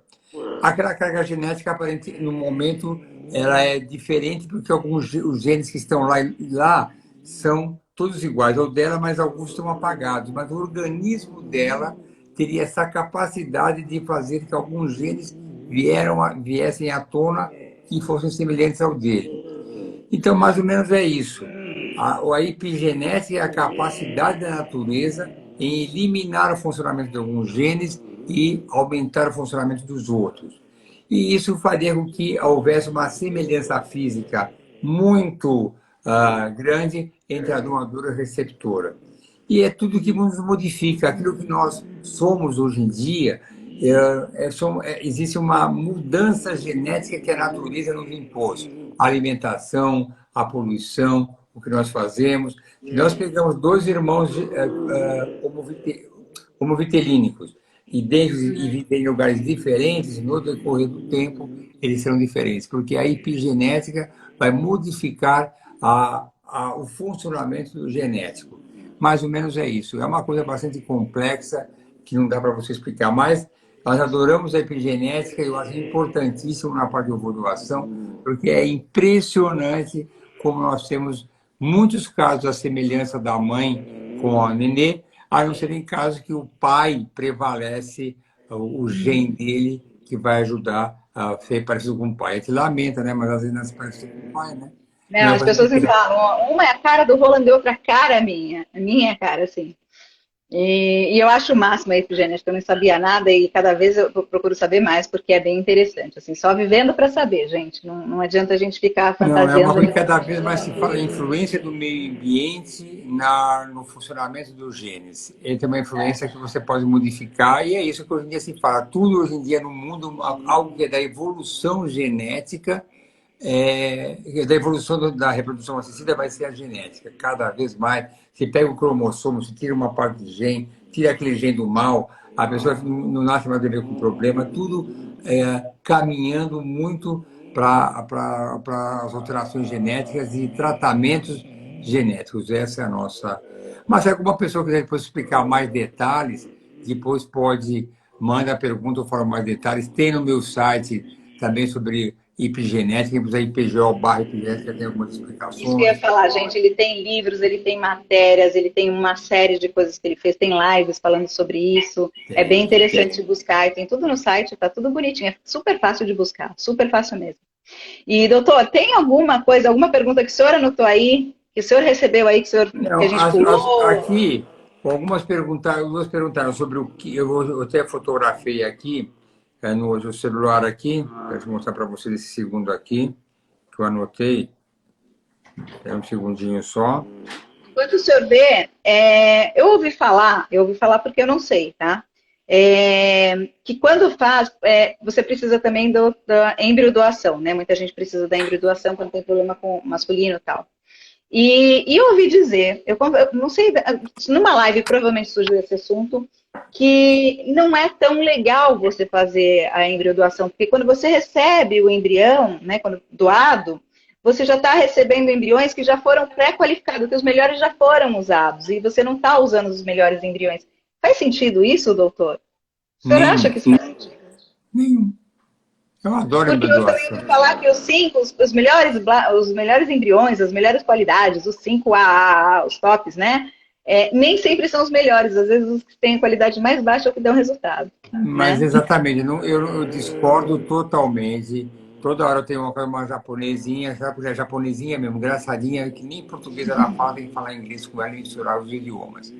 aquela carga genética, aparente, no momento, ela é diferente porque os genes que estão lá são todos iguais ao dela, mas alguns estão apagados. Mas o organismo dela teria essa capacidade de fazer que alguns genes viessem à tona que fossem semelhantes ao dele. Então, mais ou menos é isso. A epigenética é a capacidade da natureza em eliminar o funcionamento de alguns genes e aumentar o funcionamento dos outros. E isso faria com que houvesse uma semelhança física muito grande entre a doadora e a receptora. E é tudo que nos modifica. Aquilo que nós somos hoje em dia, existe uma mudança genética que a natureza nos impôs. A alimentação, a poluição, o que nós fazemos. Nós pegamos dois irmãos homovitelínicos e vivem em lugares diferentes, e no decorrer do tempo eles serão diferentes, porque a epigenética vai modificar o funcionamento do genético. Mais ou menos é isso. É uma coisa bastante complexa que não dá para você explicar, mas nós adoramos a epigenética e eu acho importantíssimo na parte de ovulação, porque é impressionante como nós temos muitos casos da semelhança da mãe com a nenê, a não ser em casos que o pai prevalece o gene dele que vai ajudar ser parecido com o pai. A gente lamenta, né? Mas às vezes nasce parecido com o pai, né? Não, Não é as coisa pessoas me que... falam, ó, uma é a cara do Roland e outra a cara minha. A minha é a cara, assim. E eu acho o máximo a epigenética, eu não sabia nada e cada vez eu procuro saber mais, porque é bem interessante. Assim, só vivendo para saber, gente. Não, não adianta a gente ficar Não, é uma fantasiando. coisa que cada vez mais se fala, a influência do meio ambiente no funcionamento dos genes. Ele tem uma influência que você pode modificar, e é isso que hoje em dia se fala. Tudo hoje em dia no mundo, algo que é da evolução genética, da evolução da reprodução assistida vai ser a genética. Cada vez mais, você pega o cromossomo, você tira uma parte do gene, tira aquele gene do mal, a pessoa não nasce mais com problema, tudo caminhando muito para as alterações genéticas e tratamentos genéticos. Essa é a nossa. Mas se alguma pessoa quiser depois explicar mais detalhes, depois pode, manda a pergunta ou fala mais detalhes. Tem no meu site também sobre epigenética, quem precisar IPGO/epigenética tem algumas Isso que eu ia explicações. falar, gente. Ele tem livros, ele tem matérias, ele tem uma série de coisas que ele fez, tem lives falando sobre isso. É bem Tem. interessante de buscar, e tem tudo no site, tá tudo bonitinho. É super fácil de buscar, super fácil mesmo. E, doutor, tem alguma coisa, alguma pergunta que o senhor anotou aí, que o senhor recebeu aí, que a Não, gente pulou? aqui, duas perguntaram sobre o que. Eu até fotografei aqui, no celular aqui, para mostrar para vocês esse segundo aqui, que eu anotei. É um segundinho só. Enquanto o senhor vê, eu ouvi falar porque eu não sei, tá? Que quando faz, você precisa também da embriodoação, né? Muita gente precisa da embriodoação quando tem problema com masculino e tal. E eu ouvi dizer, eu não sei, numa live provavelmente surgiu esse assunto, que não é tão legal você fazer a embriodoação, porque quando você recebe o embrião, né, quando doado, você já está recebendo embriões que já foram pré-qualificados, que os melhores já foram usados, e você não está usando os melhores embriões. Faz sentido isso, doutor? O senhor acha Nenhum. que isso faz sentido? Nenhum. Eu adoro Porque eu também embriadoação. ouvi falar que os melhores embriões, as melhores qualidades, os 5AA, os tops, né? Nem sempre são os melhores. Às vezes os que têm a qualidade mais baixa é o que dão resultado, Mas né? exatamente, eu discordo totalmente. Toda hora eu tenho uma japonesinha, japonesinha mesmo, engraçadinha, que nem português ela fala, tem que falar inglês com ela e misturar os idiomas.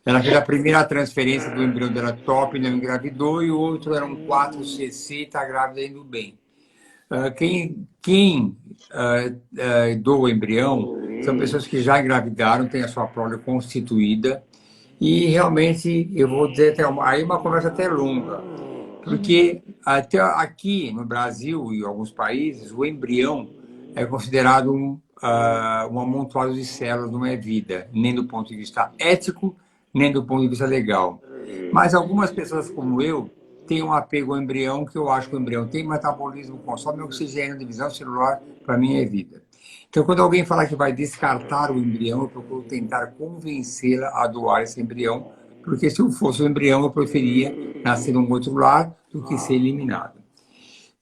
Ela fez a primeira transferência do embrião dela top, não engravidou, e o outro era um 4cc e está grávida indo bem. Quem doa o embrião são pessoas que já engravidaram, têm a sua prole constituída, e realmente, eu vou dizer, aí uma conversa até longa, porque até aqui no Brasil e em alguns países, o embrião é considerado um amontoado de células, não é vida, nem do ponto de vista ético, nem do ponto de vista legal. Mas algumas pessoas como eu têm um apego ao embrião, que eu acho que o embrião tem metabolismo, consome oxigênio, divisão celular, para mim é vida. Então, quando alguém fala que vai descartar o embrião, eu procuro tentar convencê-la a doar esse embrião, porque se eu fosse o embrião, eu preferia nascer num outro lar do que ser eliminado.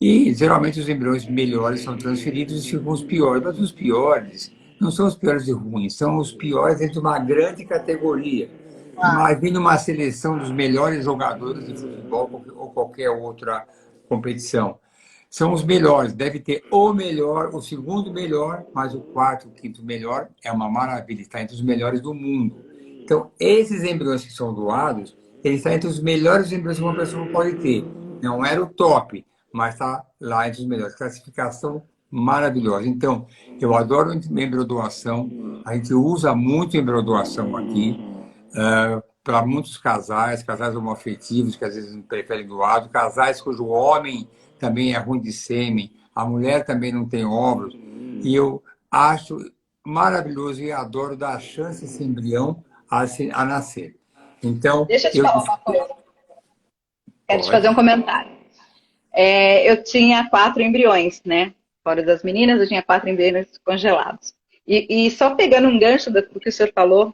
E, geralmente, os embriões melhores são transferidos e ficam os piores. Mas os piores não são os piores de ruins, são os piores dentro de uma grande categoria. Imagine uma seleção dos melhores jogadores de futebol ou qualquer outra competição. São os melhores, deve ter o melhor, o segundo melhor, mas o quarto, o quinto melhor é uma maravilha, está entre os melhores do mundo. Então, esses embriões que são doados, eles estão entre os melhores embriões que uma pessoa pode ter. Não era o top, mas está lá entre os melhores. Classificação maravilhosa. Então, eu adoro embriodoação, a gente usa muito embriodoação aqui, para muitos casais homoafetivos que às vezes não preferem doado, casais cujo homem também é ruim de sêmen, a mulher também não tem óvulos, e eu acho maravilhoso e adoro dar a chance a esse embrião a nascer. Então, Deixa eu te eu falar uma coisa. Quero te fazer um pode. comentário. Eu tinha 4 embriões, né? Fora das meninas, eu tinha 4 embriões congelados. E só pegando um gancho do que o senhor falou,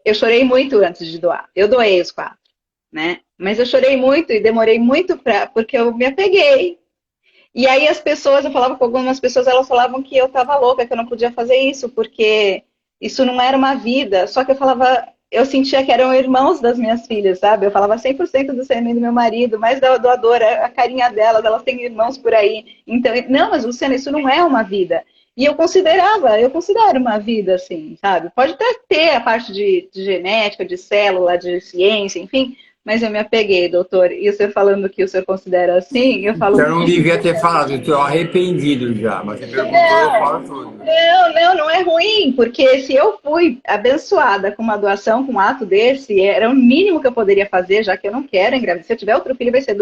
eu chorei muito antes de doar. Eu doei os 4, né? Mas eu chorei muito e demorei muito porque eu me apeguei. E aí as pessoas, eu falava com algumas pessoas, elas falavam que eu estava louca, que eu não podia fazer isso, porque isso não era uma vida. Só que eu falava, eu sentia que eram irmãos das minhas filhas, sabe? Eu falava 100% do sêmen do meu marido, mais da doadora, a carinha delas, elas têm irmãos por aí. Então, não, mas Luciana, isso não é uma vida. E eu considero uma vida, assim, sabe? Pode até ter a parte de genética, de célula, de ciência, enfim, mas eu me apeguei, doutor. E você falando que o senhor considera assim, eu falo, Eu não devia ter falado, eu estou arrependido já, mas você perguntou, eu não, falo tudo. não é ruim, porque se eu fui abençoada com uma doação, com um ato desse, era o mínimo que eu poderia fazer, já que eu não quero engravidar. Se eu tiver outro filho, vai ser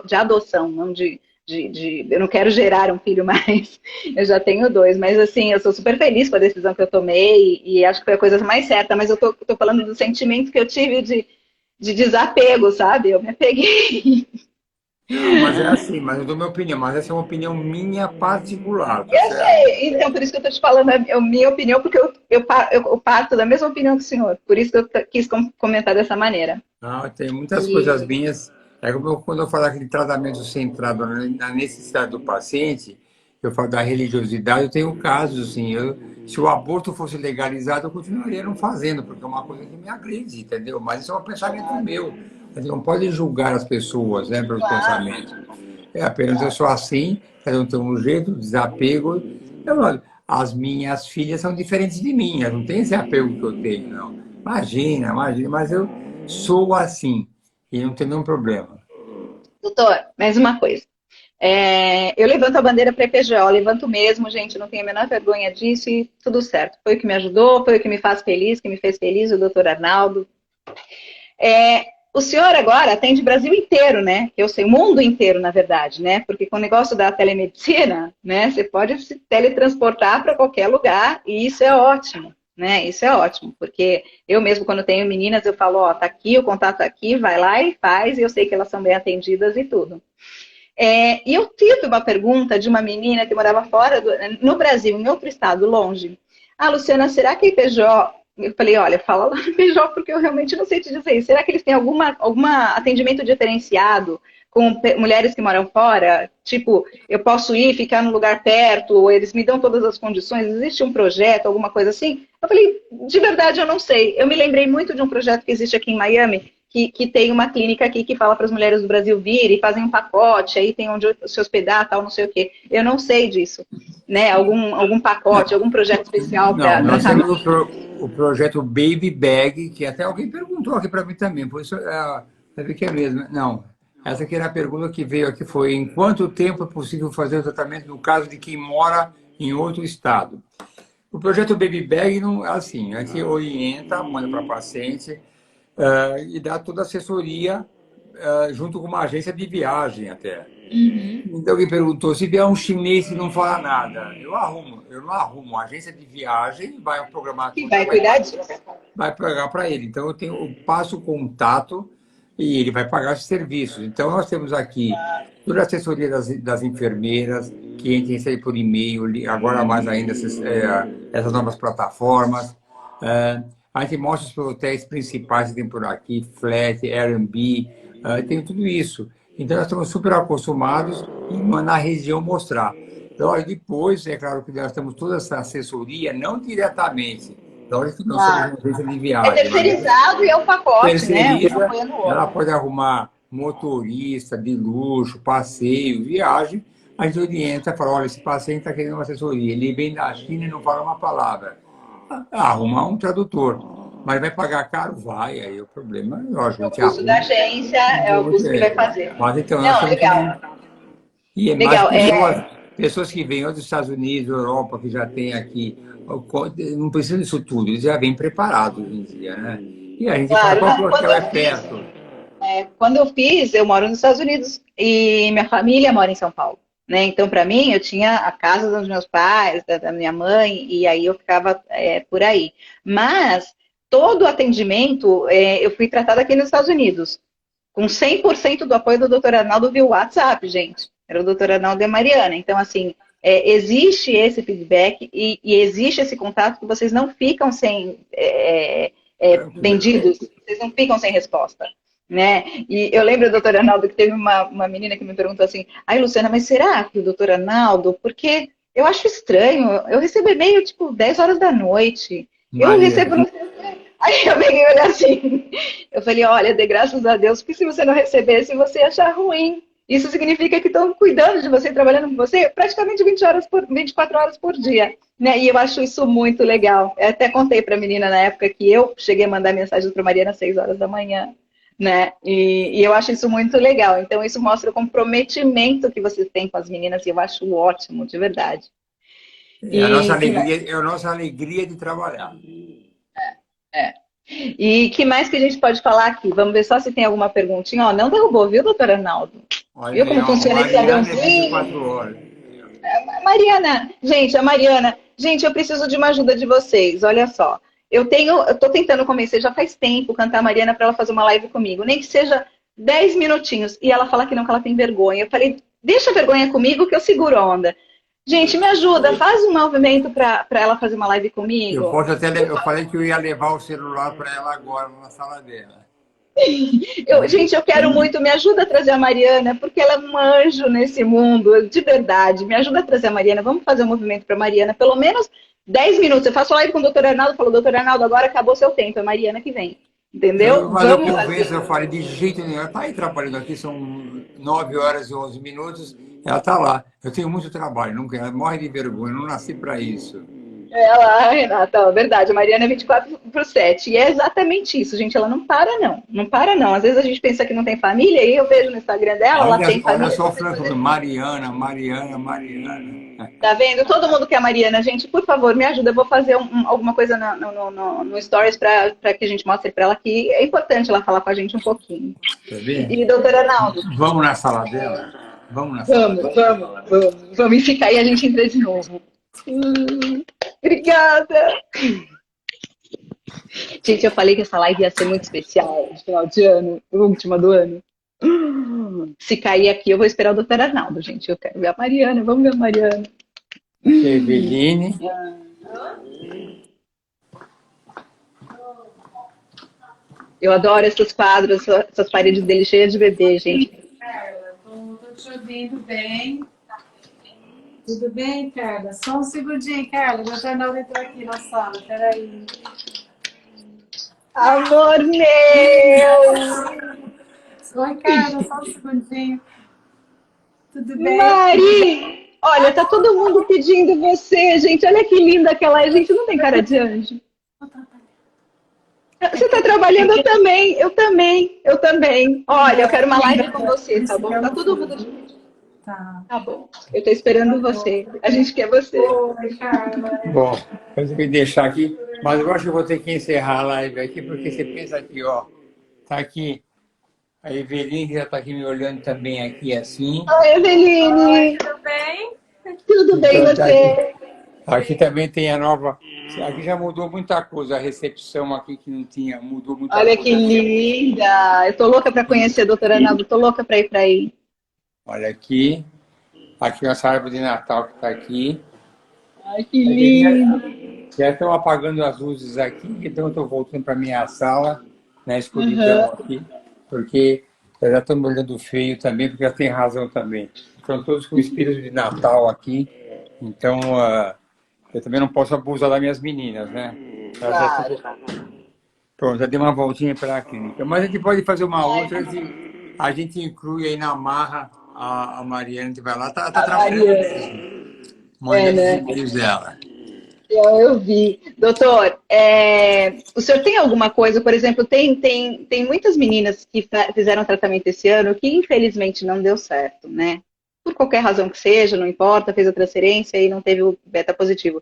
de adoção, não eu não quero gerar um filho mais. Eu já tenho dois, mas assim, eu sou super feliz com a decisão que eu tomei e acho que foi a coisa mais certa, mas eu tô falando do sentimento que eu tive de desapego, sabe? Eu me apeguei. Não, mas é assim, mas eu dou minha opinião, mas essa é uma opinião minha particular, tá Eu certo? sei, então por isso que eu estou te falando a minha opinião, porque eu parto da mesma opinião que o senhor. Por isso que eu quis comentar dessa maneira. Não, tem muitas coisas E, minhas. É como quando eu falo aquele tratamento centrado na necessidade do paciente, eu falo da religiosidade, eu tenho casos, assim, se o aborto fosse legalizado, eu continuaria não fazendo, porque é uma coisa que me agride, entendeu? Mas isso é um pensamento meu. A gente não pode julgar as pessoas, né, pelos claro, pensamentos. É apenas eu sou assim, cada um tem um jeito, desapego. Eu, as minhas filhas são diferentes de mim, elas não têm esse apego que eu tenho, não. Imagina, mas eu sou assim e não tem nenhum problema. doutor, mais uma coisa. Eu levanto a bandeira para EPGO, levanto mesmo, gente, não tenho a menor vergonha disso e tudo certo. Foi o que me ajudou, foi o que me faz feliz, que me fez feliz, o doutor Arnaldo. O senhor agora atende o Brasil inteiro, né? Eu sei, o mundo inteiro, na verdade, né? Porque com o negócio da telemedicina, né? Você pode se teletransportar para qualquer lugar e isso é ótimo, né? Isso é ótimo, porque eu mesmo, quando tenho meninas, eu falo, ó, tá aqui, o contato tá aqui, vai lá e faz, e eu sei que elas são bem atendidas e tudo. E eu tive uma pergunta de uma menina que morava fora, no Brasil, em outro estado, longe. Ah, Luciana, será que a IPJ... Eu falei, olha, fala lá no IPJ, porque eu realmente não sei te dizer. Será que eles têm alguma atendimento diferenciado com mulheres que moram fora? Tipo, eu posso ir, ficar num lugar perto, ou eles me dão todas as condições? Existe um projeto, alguma coisa assim? Eu falei, de verdade, eu não sei. Eu me lembrei muito de um projeto que existe aqui em Miami, que tem uma clínica aqui que fala para as mulheres do Brasil vir e fazem um pacote, aí tem onde se hospedar, tal, não sei o quê. Eu não sei disso, né? Algum pacote, algum projeto especial Não, para nós temos família. o projeto Baby Bag, que até alguém perguntou aqui para mim também, por isso deve que é mesmo. Não, essa aqui era a pergunta que veio aqui, foi em quanto tempo é possível fazer o tratamento no caso de quem mora em outro estado? O projeto Baby Bag, não, assim, aqui orienta, manda para paciente e dá toda a assessoria junto com uma agência de viagem até. Então, alguém perguntou, se vier um chinês que não fala nada, eu não arrumo. A agência de viagem vai programar Que tudo e vai cuidar disso. vai pagar para ele. Então, eu passo o contato e ele vai pagar esses serviços. Então, nós temos aqui toda a assessoria das enfermeiras, que a gente recebe por e-mail, agora mais ainda essas novas plataformas. A gente mostra os hotéis principais que tem por aqui, Flat, Airbnb, tem tudo isso. Então, nós estamos super acostumados na região mostrar. Então, aí depois, é claro que nós temos toda essa assessoria, não diretamente. Lógico que não somos uma Claro. agência de É viagem, mas terceirizado e é um pacote, né? Um terceiriza, apoiando o ela outro. pode arrumar motorista de luxo, passeio, viagem. A gente orienta, fala, olha, esse paciente está querendo uma assessoria, ele vem da China e não fala uma palavra. Arrumar um tradutor. Mas vai pagar caro? Vai, aí o problema, lógico, É a o gente custo da arruma. agência, é o custo que vai fazer. Mas então, nós Não, temos legal. que. E é mais Legal. pessoas que vêm dos Estados Unidos, Europa, que já tem aqui, não precisa disso tudo, eles já vêm preparados hoje em dia, né? E a gente fala, Claro, qual que não, é o hotel é perto? quando eu fiz, eu moro nos Estados Unidos e minha família mora em São Paulo, né? Então, para mim, eu tinha a casa dos meus pais, da minha mãe, e aí eu ficava por aí. Mas todo o atendimento eu fui tratada aqui nos Estados Unidos, com 100% do apoio do Dr. Arnaldo via WhatsApp, gente. Era o Dr. Arnaldo e a Mariana. Então, assim, existe esse feedback e existe esse contato que vocês não ficam sem vendidos, vocês não ficam sem resposta. Né? E eu lembro, doutor Arnaldo, que teve uma menina que me perguntou assim, ai, Luciana, mas será que o doutor Arnaldo, porque eu acho estranho, eu recebo e-mail, tipo, 10 horas da noite, eu Maria, recebo, Aí eu peguei e olhei assim. Eu falei, olha, dê graças a Deus, porque se você não recebesse, você ia achar ruim. Isso significa que estão cuidando de você, trabalhando com você praticamente 24 horas por dia. Né? E eu acho isso muito legal. Eu até contei para a menina na época que eu cheguei a mandar mensagem para Mariana às 6 horas da manhã. Né? E eu acho isso muito legal. Então, isso mostra o comprometimento que vocês têm com as meninas, e eu acho ótimo, de verdade. E que mais? É a nossa alegria de trabalhar. É. E que mais que a gente pode falar aqui? Vamos ver só se tem alguma perguntinha. Ó, não derrubou, viu, doutor Arnaldo? Olha Viu aí, como ó, funciona esse Mariana é aviãozinho? 24 horas. Mariana, gente, a Mariana, gente, eu preciso de uma ajuda de vocês. Olha só, eu tô tentando convencer já faz tempo cantar a Mariana para ela fazer uma live comigo, nem que seja 10 minutinhos. E ela fala que não, que ela tem vergonha. Eu falei, deixa a vergonha comigo que eu seguro a onda. Gente, me ajuda, faz um movimento para ela fazer uma live Eu comigo. posso até, eu falei que eu ia levar o celular para ela agora na sala dela. Gente, eu quero muito, me ajuda a trazer a Mariana, porque ela é um anjo nesse mundo, de verdade. Me ajuda a trazer a Mariana. Vamos fazer um movimento para a Mariana, pelo menos 10 minutos. Eu faço live com o doutor Arnaldo, falou, doutor Arnaldo, agora acabou seu tempo, é a Mariana que vem. Entendeu? Mas eu Vamos convenço, eu fazer. falei, de jeito nenhum. Ela está aí trabalhando aqui, são 9 horas e 11 minutos, ela está lá. Eu tenho muito trabalho, nunca, ela morre de vergonha, eu não nasci para isso. Ela, Renata, é verdade, a Mariana é 24/7. E é exatamente isso, gente. Ela não para, não. Não para, não. Às vezes a gente pensa que não tem família, e eu vejo no Instagram dela, ela tem Olha família. só o Franco, Mariana, Mariana, Mariana. Tá vendo? Todo mundo quer a Mariana. Gente, por favor, me ajuda. Eu vou fazer alguma coisa no Stories para que a gente mostre para ela que é importante ela falar com a gente um pouquinho. Quer ver? E, doutora Arnaldo, Vamos na sala dela? Vamos na sala vamos, dela? vamos, vamos. Vamos ficar aí e a gente entra de novo. Obrigada. Gente, eu falei que essa live ia ser muito especial, de final de ano, última do ano. Se cair aqui, eu vou esperar o doutor Arnaldo, gente. Eu quero ver a Mariana, vamos ver a Mariana. Eveline. Eu adoro esses quadros, essas paredes dele cheias de bebê, gente. Carla, tô te ouvindo bem. Tudo bem, Carla? Só um segundinho, Carla. Meu jornal entrou aqui na sala, peraí. Amor meu! Oi, Carla, só um segundinho. Tudo bem? Mari! Olha, tá todo mundo pedindo você, gente. Olha que linda que ela é. Gente, não tem cara de anjo. Você tá trabalhando? Eu também, eu também, eu também. Olha, eu quero uma live com você, tá bom? Tá todo mundo. Tá bom. Eu tô esperando você. A gente quer você. Oi, Carla. Bom, eu tenho que deixar aqui, mas eu acho que eu vou ter que encerrar a live aqui, porque você pensa aqui, ó, tá aqui a Eveline, que já tá aqui me olhando também aqui assim. Oi, Eveline. Tudo bem? Tudo bem, Então, tá você? aqui também tem a nova. Aqui já mudou muita coisa, a recepção aqui que não tinha, mudou muita Olha coisa. que linda. Eu tô louca pra conhecer a doutora Arnaldo, tô louca pra ir pra aí. Olha aqui. Aqui nossa árvore de Natal que está aqui. Ai, que lindo. Já estão apagando as luzes aqui, então eu estou voltando para a minha sala, na escuridão aqui, porque eu já estou me olhando feio também, porque já tem razão também. Estão todos com o espírito de Natal aqui, então eu também não posso abusar das minhas meninas, né? Claro. Pronto, já dei uma voltinha pela clínica. Mas a gente pode fazer uma outra, a gente inclui aí na marra a Mariana, que vai lá, tá trabalhando mesmo. Mandando os e-mails dela. Eu vi. Doutor, o senhor tem alguma coisa, por exemplo, tem muitas meninas que fizeram tratamento esse ano que infelizmente não deu certo, né? Por qualquer razão que seja, não importa, fez a transferência e não teve o beta positivo.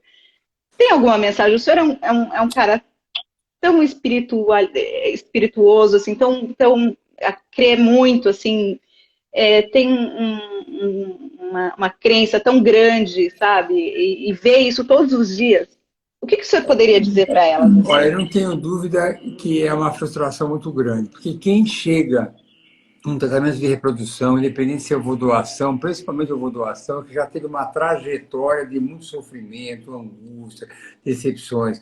Tem alguma mensagem? O senhor é um cara tão espirituoso, assim, tão crê muito, assim, tem uma crença tão grande, sabe? E vê isso todos os dias. O que o senhor poderia dizer para elas? Assim? Olha, eu não tenho dúvida que é uma frustração muito grande, porque quem chega num tratamento de reprodução, independente se eu vou doação, principalmente eu vou doação, que já teve uma trajetória de muito sofrimento, angústia, decepções.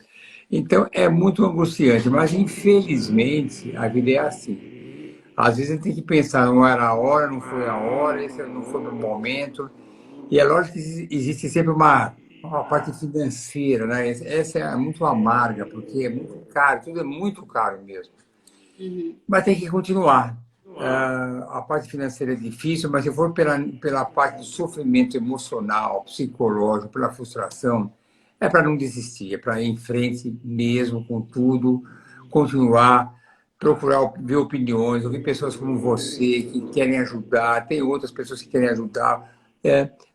Então, é muito angustiante, mas infelizmente a vida é assim. Às vezes a gente tem que pensar, não era a hora, não foi a hora, esse não foi o momento. E é lógico que existe sempre A parte financeira, né? Essa é muito amarga, porque é muito caro, tudo é muito caro mesmo. Mas tem que continuar. A parte financeira é difícil, mas se for pela parte do sofrimento emocional, psicológico, pela frustração, é para não desistir, é para ir em frente mesmo com tudo, continuar, procurar ver opiniões, ouvir pessoas como você que querem ajudar, tem outras pessoas que querem ajudar.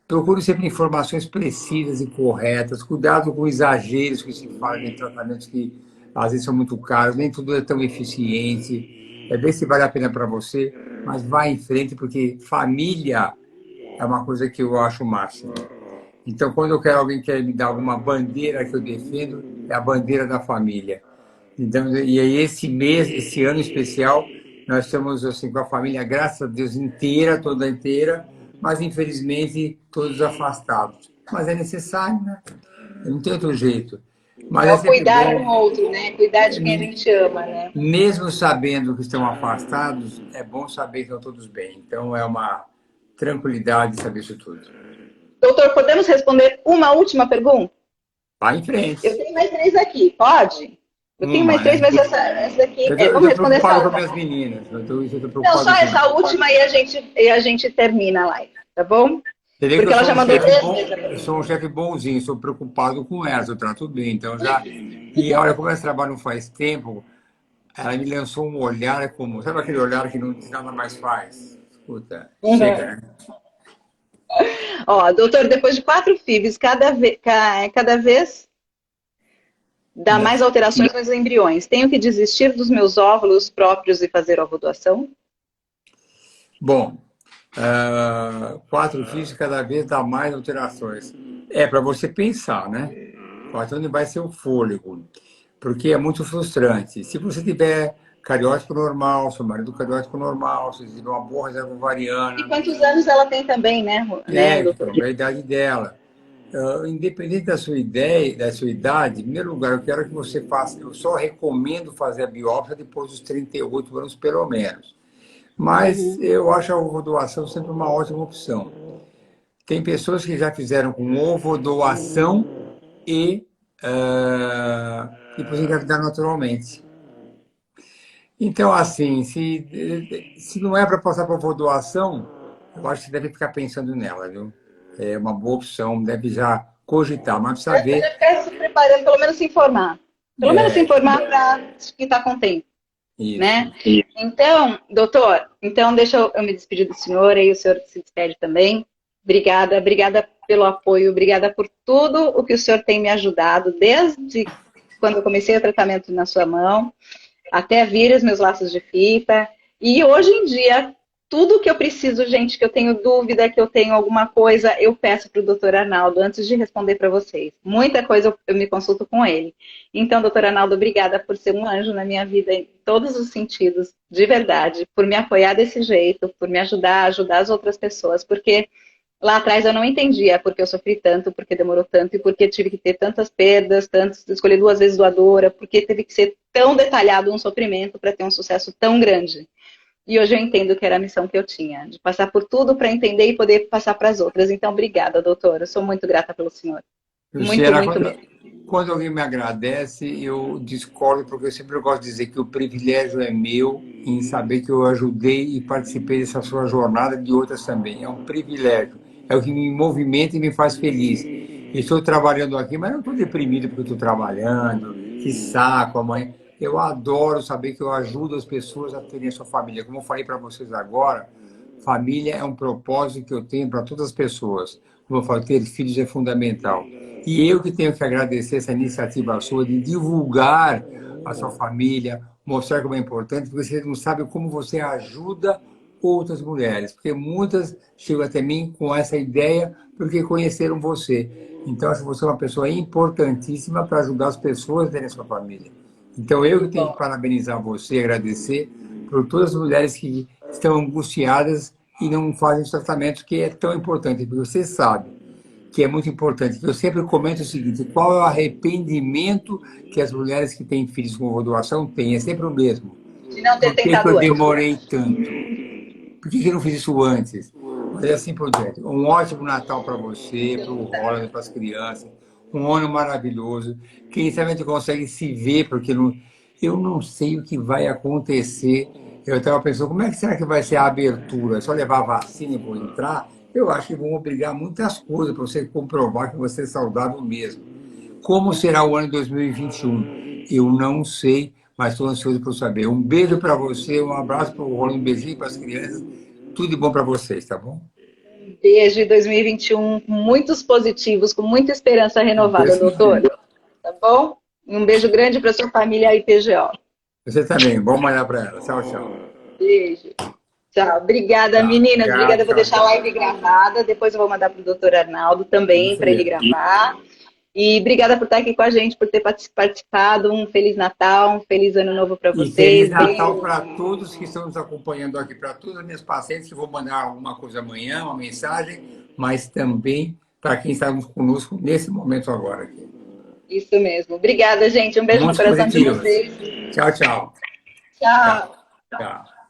Procure sempre informações precisas e corretas, cuidado com exageros que se fala em tratamentos que às vezes são muito caros, nem tudo é tão eficiente. Ver se vale a pena para você, mas vá em frente, porque família é uma coisa que eu acho o máximo. Então, quando eu quero alguém que quer me dar alguma bandeira que eu defendo, é a bandeira da família. Então, e aí esse mês, esse ano especial, nós estamos assim com a família, graças a Deus, inteira, toda inteira, mas infelizmente todos afastados. Mas é necessário, né? Não tem outro jeito. Mas É é o sempre cuidar bom, do outro, né? Cuidar de quem a gente ama, né? mesmo sabendo que estão afastados, é bom saber que estão todos bem. Então é uma tranquilidade saber isso tudo. Doutor, podemos responder uma última pergunta? Vá em Eu frente. tenho mais três aqui, pode? Eu tenho mais Uma, três, né? mas essa daqui. Eu Vamos estou responder essa preocupado com as última. minhas meninas. Eu tô Não, só preocupado com essa elas. última e a gente termina a live, tá bom? Você vê que Porque eu ela sou já um mandou chefe três bom, vezes a eu pergunta. sou um chefe bonzinho, sou preocupado com elas, eu trato bem. Então já. E olha, como elas trabalham faz tempo, ela me lançou um olhar como. Sabe aquele olhar que não diz nada mais faz? Escuta, chega, né? Ó, doutor, depois de 4 FIVs, cada vez dá mais alterações nos embriões. Tenho que desistir dos meus óvulos próprios e fazer ovodoação? Bom, 4 filhos cada vez dá mais alterações. É para você pensar, né? Até onde vai ser o fôlego? Porque é muito frustrante. Se você tiver cariótipo normal, seu marido cariótipo normal, se tiver uma boa reserva E ovariana, quantos anos ela tem também, né, que doutor? é a idade dela. Independente da sua ideia, da sua idade, em primeiro lugar, eu quero que você faça, eu só recomendo fazer a biópsia depois dos 38 anos, pelo menos. Mas eu acho a ovodoação sempre uma ótima opção. Tem pessoas que já fizeram com ovodoação e depois engravidar naturalmente. Então, assim, se não é para passar por ovodoação, eu acho que você deve ficar pensando nela, viu? É uma boa opção, deve já cogitar, mas precisa ver. Já ficar se preparando, pelo menos se informar. Pelo menos se É, informar para ficar contente, isso. né? Então, doutor, então deixa eu me despedir do senhor, aí o senhor se despede também. Obrigada, obrigada pelo apoio, obrigada por tudo o que o senhor tem me ajudado, desde quando eu comecei o tratamento na sua mão, até vir os meus laços de fita. E hoje em dia, tudo que eu preciso, gente, que eu tenho dúvida, que eu tenho alguma coisa, eu peço para o doutor Arnaldo antes de responder para vocês. Muita coisa eu me consulto com ele. Então, doutor Arnaldo, obrigada por ser um anjo na minha vida em todos os sentidos, de verdade, por me apoiar desse jeito, por me ajudar a ajudar as outras pessoas, porque lá atrás eu não entendia porque eu sofri tanto, porque demorou tanto e porque tive que ter tantas perdas, escolher 2 vezes doadora, porque teve que ser tão detalhado um sofrimento para ter um sucesso tão grande. E hoje eu entendo que era a missão que eu tinha, de passar por tudo para entender e poder passar para as outras. Então, obrigada, doutora. Eu sou muito grata pelo senhor. Muito, Luciana, muito mesmo. quando alguém me agradece, eu discordo, porque eu sempre gosto de dizer que o privilégio é meu em saber que eu ajudei e participei dessa sua jornada de outras também. É um privilégio. É o que me movimenta e me faz feliz. Estou trabalhando aqui, mas não estou deprimido porque estou trabalhando. Que saco, a mãe. Eu adoro saber que eu ajudo as pessoas a terem a sua família. Como eu falei para vocês agora, família é um propósito que eu tenho para todas as pessoas. Como eu falo, ter filhos é fundamental. E eu que tenho que agradecer essa iniciativa sua de divulgar a sua família, mostrar como é importante, porque você não sabe como você ajuda outras mulheres, porque muitas chegam até mim com essa ideia porque conheceram você. Então, acho que você é uma pessoa importantíssima para ajudar as pessoas a terem sua família. Então, eu que tenho que parabenizar você, agradecer por todas as mulheres que estão angustiadas e não fazem esse tratamento que é tão importante, porque você sabe que é muito importante. Eu sempre comento o seguinte: qual é o arrependimento que as mulheres que têm filhos com doação têm? É sempre o mesmo. De não ter Por que que eu tentado antes. demorei tanto? Por que que eu não fiz isso antes? Mas é assim por diante. Um ótimo Natal para você, para o Roland, para as crianças. Um ano maravilhoso. Quem sabe a gente consegue se ver, porque eu não sei o que vai acontecer. Eu estava pensando, como é que será que vai ser a abertura? É só levar a vacina e vou entrar? Eu acho que vão obrigar muitas coisas para você comprovar que você é saudável mesmo. Como será o ano de 2021? Eu não sei, mas estou ansioso por saber. Um beijo para você, um abraço para o Roland, um beijinho para as crianças. Tudo de bom para vocês, tá bom? Beijo de 2021, muitos positivos, com muita esperança renovada, Deus doutor. quiser. Tá bom? Um beijo grande para sua família IPGO. Você também. Bom manhã para ela. Tchau, tchau. Beijo. Tchau. Obrigada, Tá. meninas. Obrigada. Obrigado, Eu vou tchau, deixar a tchau. live gravada. Depois eu vou mandar para o doutor Arnaldo também, Isso para ele mesmo. gravar. E obrigada por estar aqui com a gente, por ter participado. Um Feliz Natal, um Feliz Ano Novo para E Feliz vocês. Natal para todos que estão nos acompanhando aqui, para todas as minhas pacientes, que vou mandar alguma coisa amanhã, uma mensagem, mas também para quem está conosco nesse momento agora. Aqui. Isso mesmo. Obrigada, gente. Um beijo no Muitos coração de positivos. vocês. Tchau, tchau. Tchau. Tchau. Tchau.